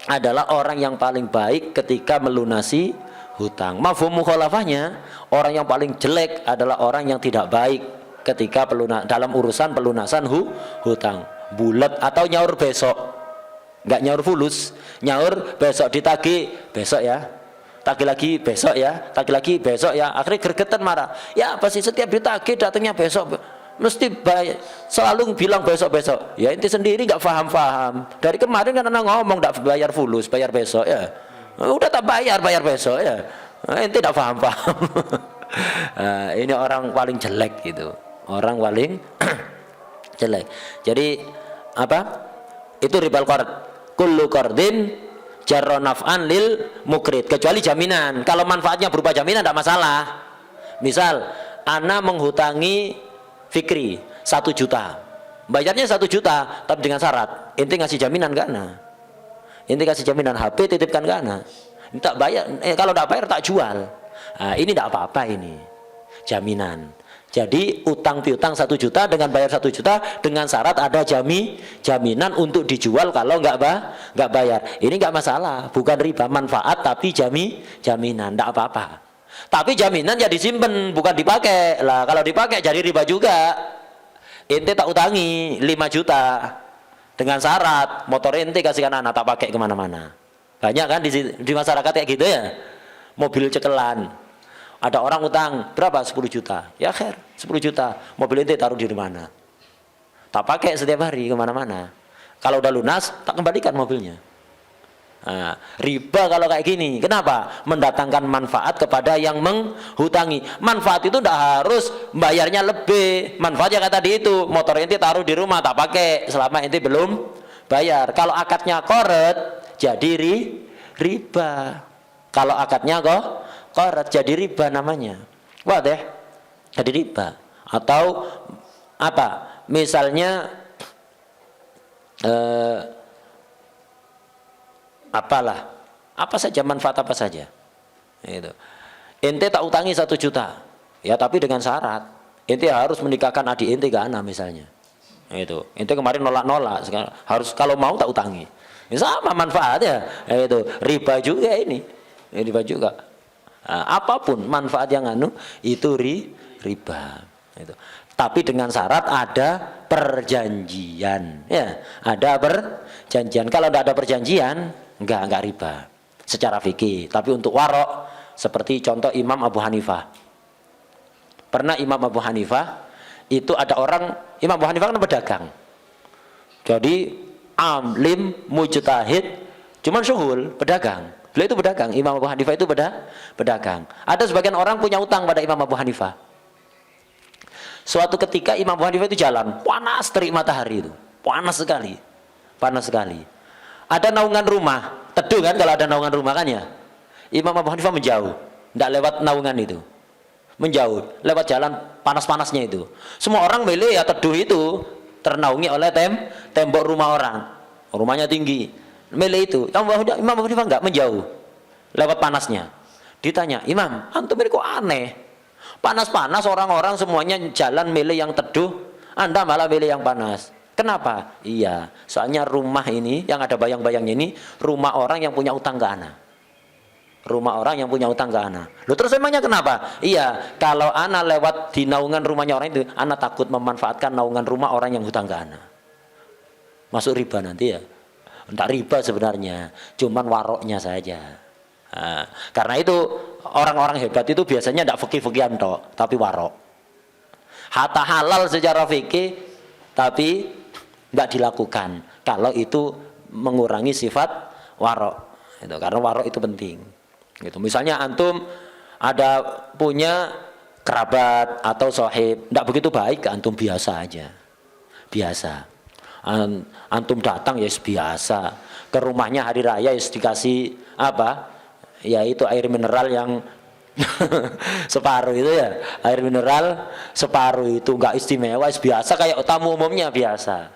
adalah orang yang paling baik ketika melunasi hutang. Mafhum mukhalafahnya, orang yang paling jelek adalah orang yang tidak baik ketika dalam urusan pelunasan hutang. Bulat atau nyaur besok, nggak nyaur fulus, nyaur besok ditagih besok ya, tagih lagi besok ya, tagih lagi besok ya. Akhirnya gregetan marah. Ya pasti setiap ditagih datangnya besok, mesti selalu bilang besok-besok. Ya inti sendiri nggak paham. Dari kemarin kan anak ngomong nggak bayar fulus, bayar besok ya. Udah tak bayar besok ya. Inti tidak paham. Nah, ini orang paling jelek gitu, orang paling jelek. Jadi itu ribal qard. Kullu qardin jarra naf'an lil mukrid, kecuali jaminan. Kalau manfaatnya berupa jaminan tidak masalah. Misal ana menghutangi Fikri 1 juta, bayarnya 1 juta tapi dengan syarat inti ngasih jaminan gak ana, inti kasih jaminan HP titipkan gak ana, tak bayar, kalau tidak bayar tak jual. Nah, ini tidak apa-apa, ini jaminan. Jadi utang piutang 1 juta dengan bayar 1 juta dengan syarat ada jaminan untuk dijual kalau nggak bayar. Ini nggak masalah, bukan riba, manfaat tapi jaminan, tidak apa-apa. Tapi jaminan ya disimpan, bukan dipakai. Lah kalau dipakai jadi riba juga. Ente tak utangi 5 juta dengan syarat motor ente kasihkan anak tak pakai kemana-mana. Banyak kan di masyarakat kayak gitu ya. Mobil cekelan. Ada orang utang berapa? 10 juta. Ya khair, 10 juta. Mobil ente taruh di mana? Tak pakai setiap hari kemana-mana. Kalau udah lunas, tak kembalikan mobilnya. Nah, riba kalau kayak gini. Kenapa? Mendatangkan manfaat kepada yang menghutangi. Manfaat itu tidak harus bayarnya lebih. Manfaatnya kayak tadi itu, motor ente taruh di rumah tak pakai selama ente belum bayar. Kalau akadnya koret, jadi riba. Kalau akadnya koret jadi riba namanya. Wah deh, jadi riba. Atau misalnya apa saja, manfaat apa saja. Itu. Ente tak utangi 1 juta, ya tapi dengan syarat ente harus menikahkan adik ente ke anak misalnya. Itu. Ente kemarin nolak, sekarang harus kalau mau tak utangi. Ya, sama manfaatnya. Itu riba juga ini. Riba juga. Nah, apapun manfaat yang itu riba. Itu. Tapi dengan syarat ada perjanjian, ya, ada perjanjian. Kalau tidak ada perjanjian, enggak riba secara fikih. Tapi untuk warok, seperti contoh Imam Abu Hanifah. Pernah Imam Abu Hanifah itu ada orang, Imam Abu Hanifah kan pedagang. Jadi alim, mujtahid, cuman syuhul, pedagang. Beliau itu pedagang, Imam Abu Hanifah itu pedagang. Ada sebagian orang punya utang pada Imam Abu Hanifah. Suatu ketika Imam Abu Hanifah itu jalan, panas terik matahari itu, panas sekali. Ada naungan rumah, teduh kan kalau ada naungan rumah kan ya. Imam Abu Hanifah menjauh, tidak lewat naungan itu. Menjauh, lewat jalan panas-panasnya itu. Semua orang milih ya teduh itu, ternaungi oleh tembok rumah orang. Rumahnya tinggi. Milih itu. Imam Abu Hanifah enggak, menjauh. Lewat panasnya. Ditanya, "Imam, antum ini kok aneh? Panas-panas orang-orang semuanya jalan milih yang teduh, Anda malah milih yang panas. Kenapa?" "Iya, soalnya rumah ini yang ada bayang-bayangnya ini rumah orang yang punya utang ke ana." Rumah orang yang punya utang ke ana. Loh, terus emangnya kenapa? "Iya, kalau ana lewat di naungan rumahnya orang itu, ana takut memanfaatkan naungan rumah orang yang hutang ke ana." Masuk riba nanti ya? Enggak riba sebenarnya, cuman waroknya saja. Nah, karena itu orang-orang hebat itu biasanya tidak fikih-fikihan tok, tapi warok. Hatta halal secara fikih, tapi tidak dilakukan. Kalau itu mengurangi sifat warok, itu karena warok itu penting. Gitu. Misalnya antum ada punya kerabat atau sohib, tidak begitu baik ke antum, biasa aja, biasa. Antum datang ya biasa, ke rumahnya hari raya ya dikasih apa? Ya itu air mineral yang separuh itu ya, air mineral separuh itu nggak istimewa, biasa kayak tamu umumnya biasa.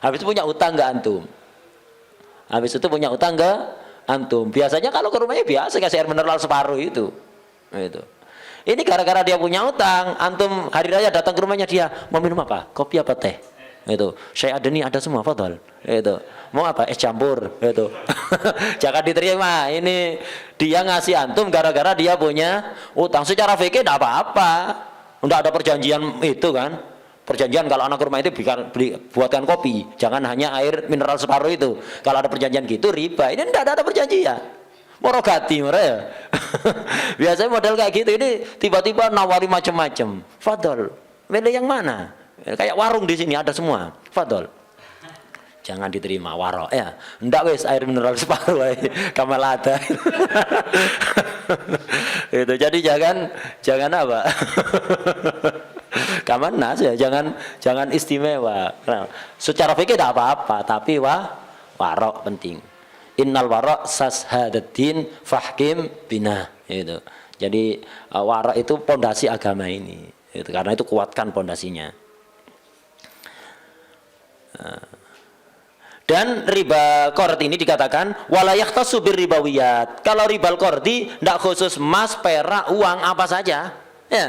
Habis itu punya utang nggak antum? Habis itu punya utang nggak antum? Biasanya kalau ke rumahnya biasa kasih air mineral separuh itu. Ini gara-gara dia punya utang, antum hari raya datang ke rumahnya dia, mau minum apa? Kopi apa teh? Itu saya ada nih, ada semua, fadhal. Itu mau apa? Es campur. Itu jangan diterima. Ini dia ngasih antum gara-gara dia punya utang. Secara fikih tidak apa-apa, tidak ada perjanjian itu kan. Perjanjian kalau anak rumah itu buatkan kopi, jangan hanya air mineral separuh itu. Kalau ada perjanjian gitu riba. Ini tidak ada perjanjian, morogati mereka. Biasanya model kayak gitu, ini tiba-tiba nawari macam-macam. Fadhal, milih yang mana? Kayak warung di sini ada semua, fadhol. Jangan diterima, warok ya. Ndak wes air mineral separuh kamalada. Itu jadi jangan apa? Kamanas ya, jangan istimewa. Nah, secara fikih tidak apa-apa, tapi warok penting. Innal warok sashadatin fahkim bina. Itu. Jadi warok itu pondasi agama ini. Itu, karena itu kuatkan pondasinya. Dan riba qard ini dikatakan wala yahtassu birribawiyat. Kalau ribal qardi tidak khusus emas, perak, uang apa saja. Ya.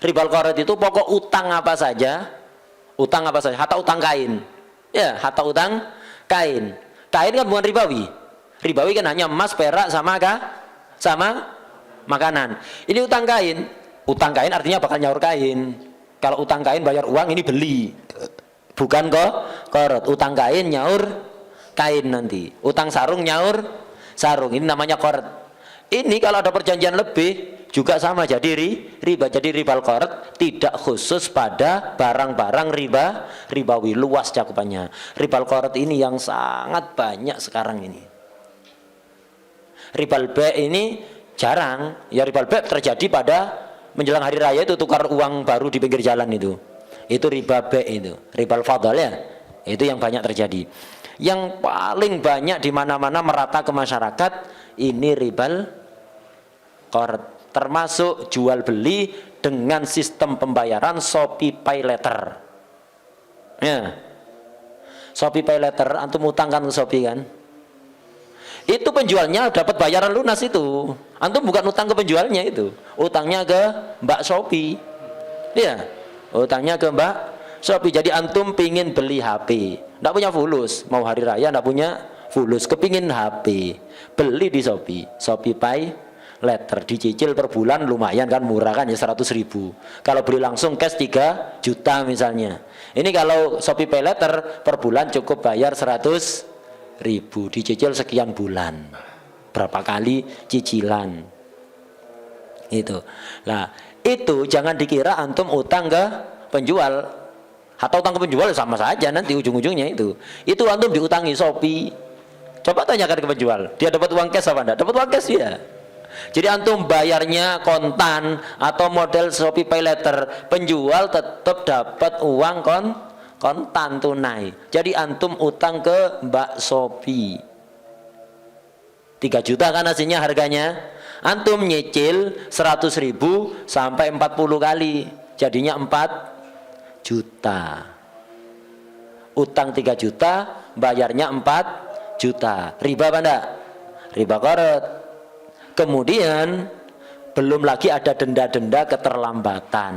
Ribal qard itu pokok utang apa saja. Utang apa saja, hatta utang kain. Ya, hatta utang kain. Kain kan bukan ribawi. Ribawi kan hanya emas, perak sama makanan. Ini utang kain. Utang kain artinya bakal nyaur kain. Kalau utang kain bayar uang, ini beli. Bukan kok korot. Utang kain nyaur kain nanti. Utang sarung nyaur sarung. Ini namanya korot. Ini kalau ada perjanjian lebih juga sama jadi riba. Jadi ribal korot tidak khusus pada barang-barang ribawi, luas cakupannya. Ribal korot ini yang sangat banyak sekarang ini. Ribal be ini jarang. Ya ribal be terjadi pada menjelang hari raya itu, tukar uang baru di pinggir jalan itu riba be, itu ribal fadl ya, itu yang banyak terjadi. Yang paling banyak di mana-mana merata ke masyarakat ini ribal qard, termasuk jual beli dengan sistem pembayaran Shopee Pay Later. Ya, Shopee Pay Later, antum utang kan ke Shopee kan? Itu penjualnya dapat bayaran lunas itu. Antum bukan utang ke penjualnya itu, utangnya ke Mbak Shopee. Ya. Utangnya ke Mbak Shopee. Jadi antum pingin beli HP, nggak punya fulus, mau hari raya nggak punya fulus, kepingin HP, beli di Shopee Pay Later, dicicil per bulan lumayan kan, murah kan ya, 100.000. Kalau beli langsung cash 3 juta misalnya. Ini kalau Shopee Pay Later per bulan cukup bayar 100.000, dicicil sekian bulan, berapa kali cicilan itu. Nah, Itu jangan dikira antum utang ke penjual atau utang ke penjual sama saja, nanti ujung-ujungnya itu antum diutangi Shopee. Coba tanyakan ke penjual, dia dapat uang cash apa enggak? Dapat uang cash ya. Jadi antum bayarnya kontan atau model Shopee Pay Later, penjual tetap dapat uang kontan tunai. Jadi antum utang ke Mbak Shopee 3 juta kan hasilnya harganya, antum nyicil 100.000 sampai 40 kali, jadinya 4 juta. Utang 3 juta, bayarnya 4 juta. Riba apa enggak? Riba korot. Kemudian belum lagi ada denda-denda keterlambatan.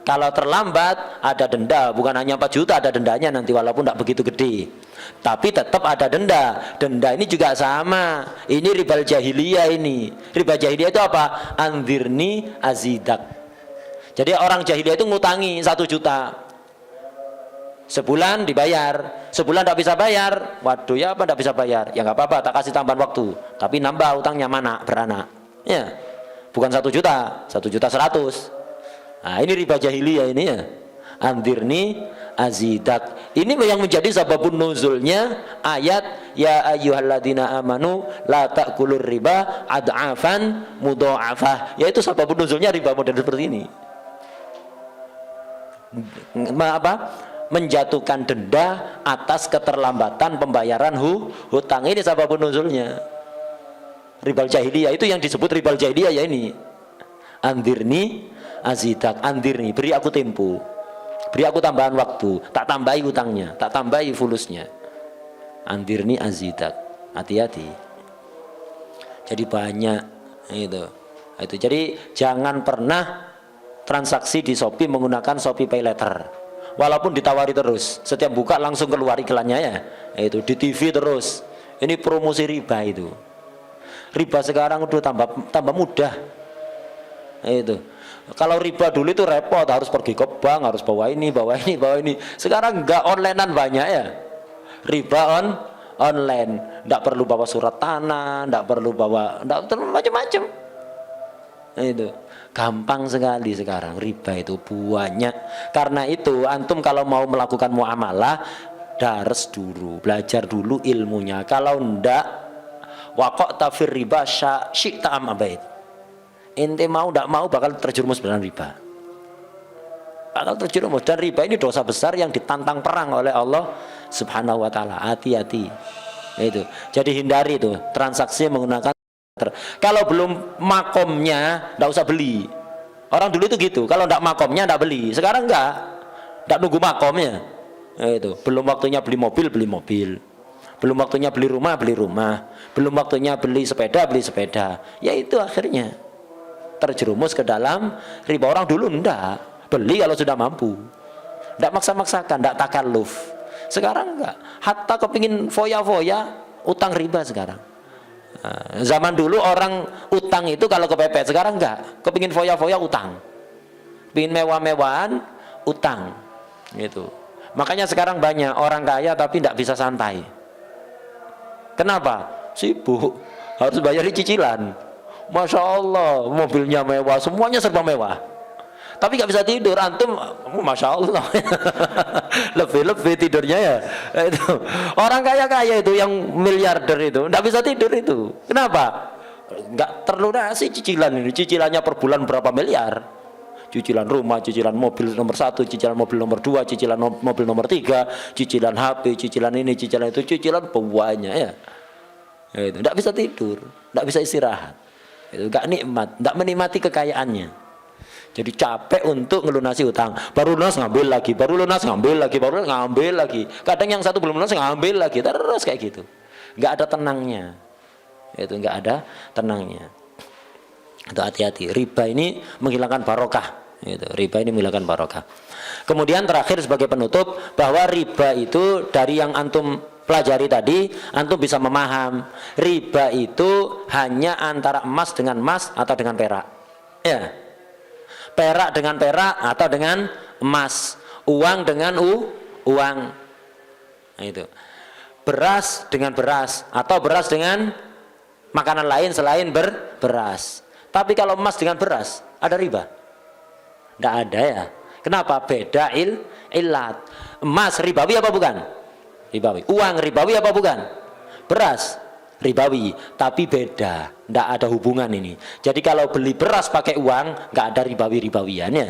Kalau terlambat ada denda, bukan hanya 4 juta, ada dendanya nanti walaupun tidak begitu gede. Tapi tetap ada denda. Denda ini juga sama. Ini riba jahiliyah ini. Riba jahiliyah itu apa? Anzirni azidak. Jadi orang jahiliyah itu ngutangi 1 juta. Sebulan dibayar, sebulan tidak bisa bayar, waduh ya apa tidak bisa bayar, ya nggak apa-apa, tak kasih tambahan waktu, tapi nambah utangnya mana beranak, ya, bukan 1 juta, 1.100.000. Nah ini riba jahiliyah ini ya, andirni azidak. Ini yang menjadi sababun nuzulnya ayat ya ayyuhalladzina amanu la ta'kulur riba ad'afan mudha'afah, yaitu sababun nuzulnya riba model seperti ini. Apa? Menjatuhkan denda atas keterlambatan pembayaran hutang. Ini sababun nuzulnya ribal jahiliyah, itu yang disebut ribal jahiliyah ya ini. Andirni azidak, andirni, beri aku tempo, beri aku tambahan waktu, tak tambahi hutangnya, tak tambahi fulusnya. Andirni azidak, hati-hati. Jadi banyak itu. Jadi jangan pernah transaksi di Shopee menggunakan Shopee Pay Later. Walaupun ditawari terus, setiap buka langsung keluar iklannya ya, itu di TV terus. Ini promosi riba itu. Riba sekarang udah tambah mudah. Itu. Kalau riba dulu itu repot, harus pergi ke bank, harus bawa ini. Sekarang enggak, onlinean banyak ya. Riba online, enggak perlu bawa surat tanah, enggak perlu bawa, macam-macam. Itu. Gampang sekali sekarang riba itu banyak. Karena itu antum kalau mau melakukan muamalah dares dulu, belajar dulu ilmunya. Kalau ndak waqo' tafir riba syi'ta am abait. Ente mau ndak mau bakal terjerumus dalam riba. Bakal terjerumus, dan riba ini dosa besar yang ditantang perang oleh Allah Subhanahu wa taala. Hati-hati. Itu. Jadi hindari itu transaksi menggunakan. Kalau belum makomnya nggak usah beli. Orang dulu itu gitu, kalau nggak makomnya nggak beli. Sekarang nggak nunggu makomnya. Itu belum waktunya beli mobil, belum waktunya beli rumah, belum waktunya beli sepeda. Ya itu akhirnya terjerumus ke dalam riba. Orang dulu ndak beli kalau sudah mampu, ndak maksa-maksakan, ndak takalluf. Sekarang nggak, hatta kepingin foya-foya utang riba sekarang. Zaman dulu orang utang itu kalau kepepet, sekarang enggak, kepingin foya-foya utang, pingin mewah-mewahan utang gitu. Makanya sekarang banyak orang kaya tapi tidak bisa santai. Kenapa? Sibuk, harus bayar cicilan. Masya Allah, mobilnya mewah, semuanya serba mewah, tapi nggak bisa tidur. Antum, masya Allah, lebih tidurnya ya. Itu orang kaya itu yang miliarder itu nggak bisa tidur itu. Kenapa? Nggak terlunasi cicilan ini. Cicilannya per bulan berapa miliar? Cicilan rumah, cicilan mobil nomor 1, cicilan mobil nomor 2, cicilan mobil nomor 3, cicilan HP, cicilan ini, cicilan itu, cicilan banyak ya. Itu nggak bisa tidur, nggak bisa istirahat. Itu nggak nikmat, nggak menikmati kekayaannya. Jadi capek untuk ngelunasi utang, baru lunas ngambil lagi, baru lunas ngambil lagi, baru ngambil lagi. Kadang yang satu belum lunas ngambil lagi, terus kayak gitu. Nggak ada tenangnya. Itu nggak ada tenangnya. Itu hati-hati. Riba ini menghilangkan barokah. Itu riba ini menghilangkan barokah. Kemudian terakhir sebagai penutup, bahwa riba itu dari yang antum pelajari tadi, antum bisa memaham riba itu hanya antara emas dengan emas atau dengan perak. Ya. Perak dengan perak atau dengan emas, uang dengan uang. Nah, itu. Beras dengan beras atau beras dengan makanan lain selain beras. Tapi kalau emas dengan beras ada riba? Tidak ada ya. Kenapa? Beda ilat. Emas ribawi apa bukan? Ribawi. Uang ribawi apa bukan? Beras ribawi, tapi beda. Tidak ada hubungan ini. Jadi kalau beli beras pakai uang, nggak ada ribawi-ribawiannya.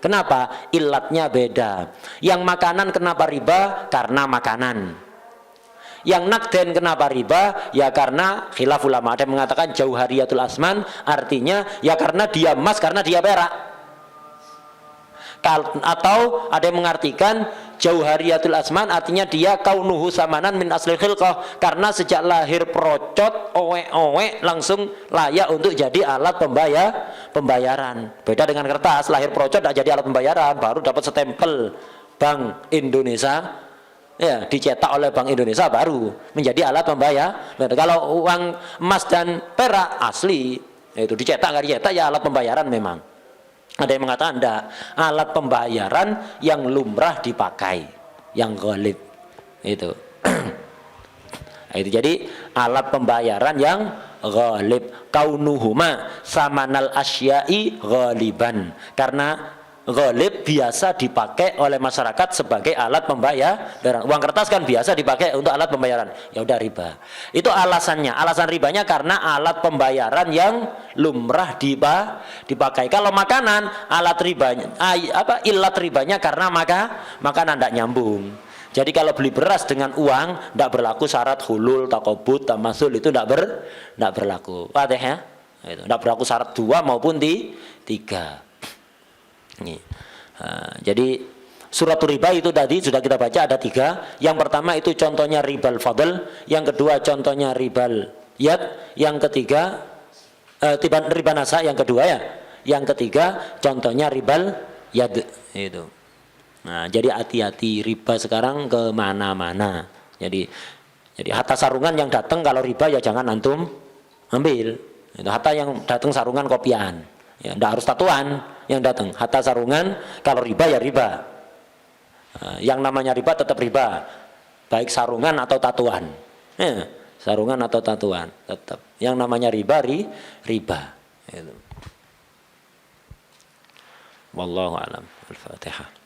Kenapa? Ilatnya beda. Yang makanan kenapa riba? Karena makanan. Yang nakden kenapa riba? Ya karena khilaf ulama. Ada yang mengatakan jauhariyatul asman, artinya ya karena dia emas, karena dia perak. Atau ada yang mengartikan jauhariyatul asman, artinya dia kaunuhu samanan min asli khilqah, karena sejak lahir procot owe-owe langsung layak untuk jadi alat pembayaran. Beda dengan kertas, lahir procot tidak jadi alat pembayaran, baru dapat stempel Bank Indonesia, ya dicetak oleh Bank Indonesia baru menjadi alat pembayar. Kalau uang emas dan perak asli itu dicetak nggak dicetak ya alat pembayaran memang. Ada yang mengatakan enggak, alat pembayaran yang lumrah dipakai, yang ghalib itu. Itu jadi alat pembayaran yang ghalib, kaunuhuma samanal asyai ghaliban, karena ghalib biasa dipakai oleh masyarakat sebagai alat pembayaran. Uang kertas kan biasa dipakai untuk alat pembayaran. Ya udah riba. Itu alasannya. Alasan ribanya karena alat pembayaran yang lumrah dipakai. Kalau makanan, alat ribanya ilat ribanya karena makanan tidak nyambung. Jadi kalau beli beras dengan uang tidak berlaku syarat hulul, takobut, tamasul, itu tidak berlaku. Paham ya? Itu tidak berlaku syarat 2 maupun 3. Jadi suratul riba itu tadi sudah kita baca ada 3. Yang pertama itu contohnya ribal fadl, yang kedua contohnya ribal yad, yang ketiga riba nasa, yang kedua ya, yang ketiga contohnya ribal yad itu. Nah, jadi hati-hati riba sekarang ke mana-mana. Jadi harta sarungan yang datang kalau riba ya jangan antum ambil. Itu harta yang datang sarungan kopian. Ya, tidak harus tatuan yang datang. Hatta sarungan, kalau riba ya riba. Yang namanya riba tetap riba, baik sarungan atau tatuan. Ya, sarungan atau tatuan tetap. Yang namanya riba riba. Itu. Wallahu a'lam. Al-Fatihah.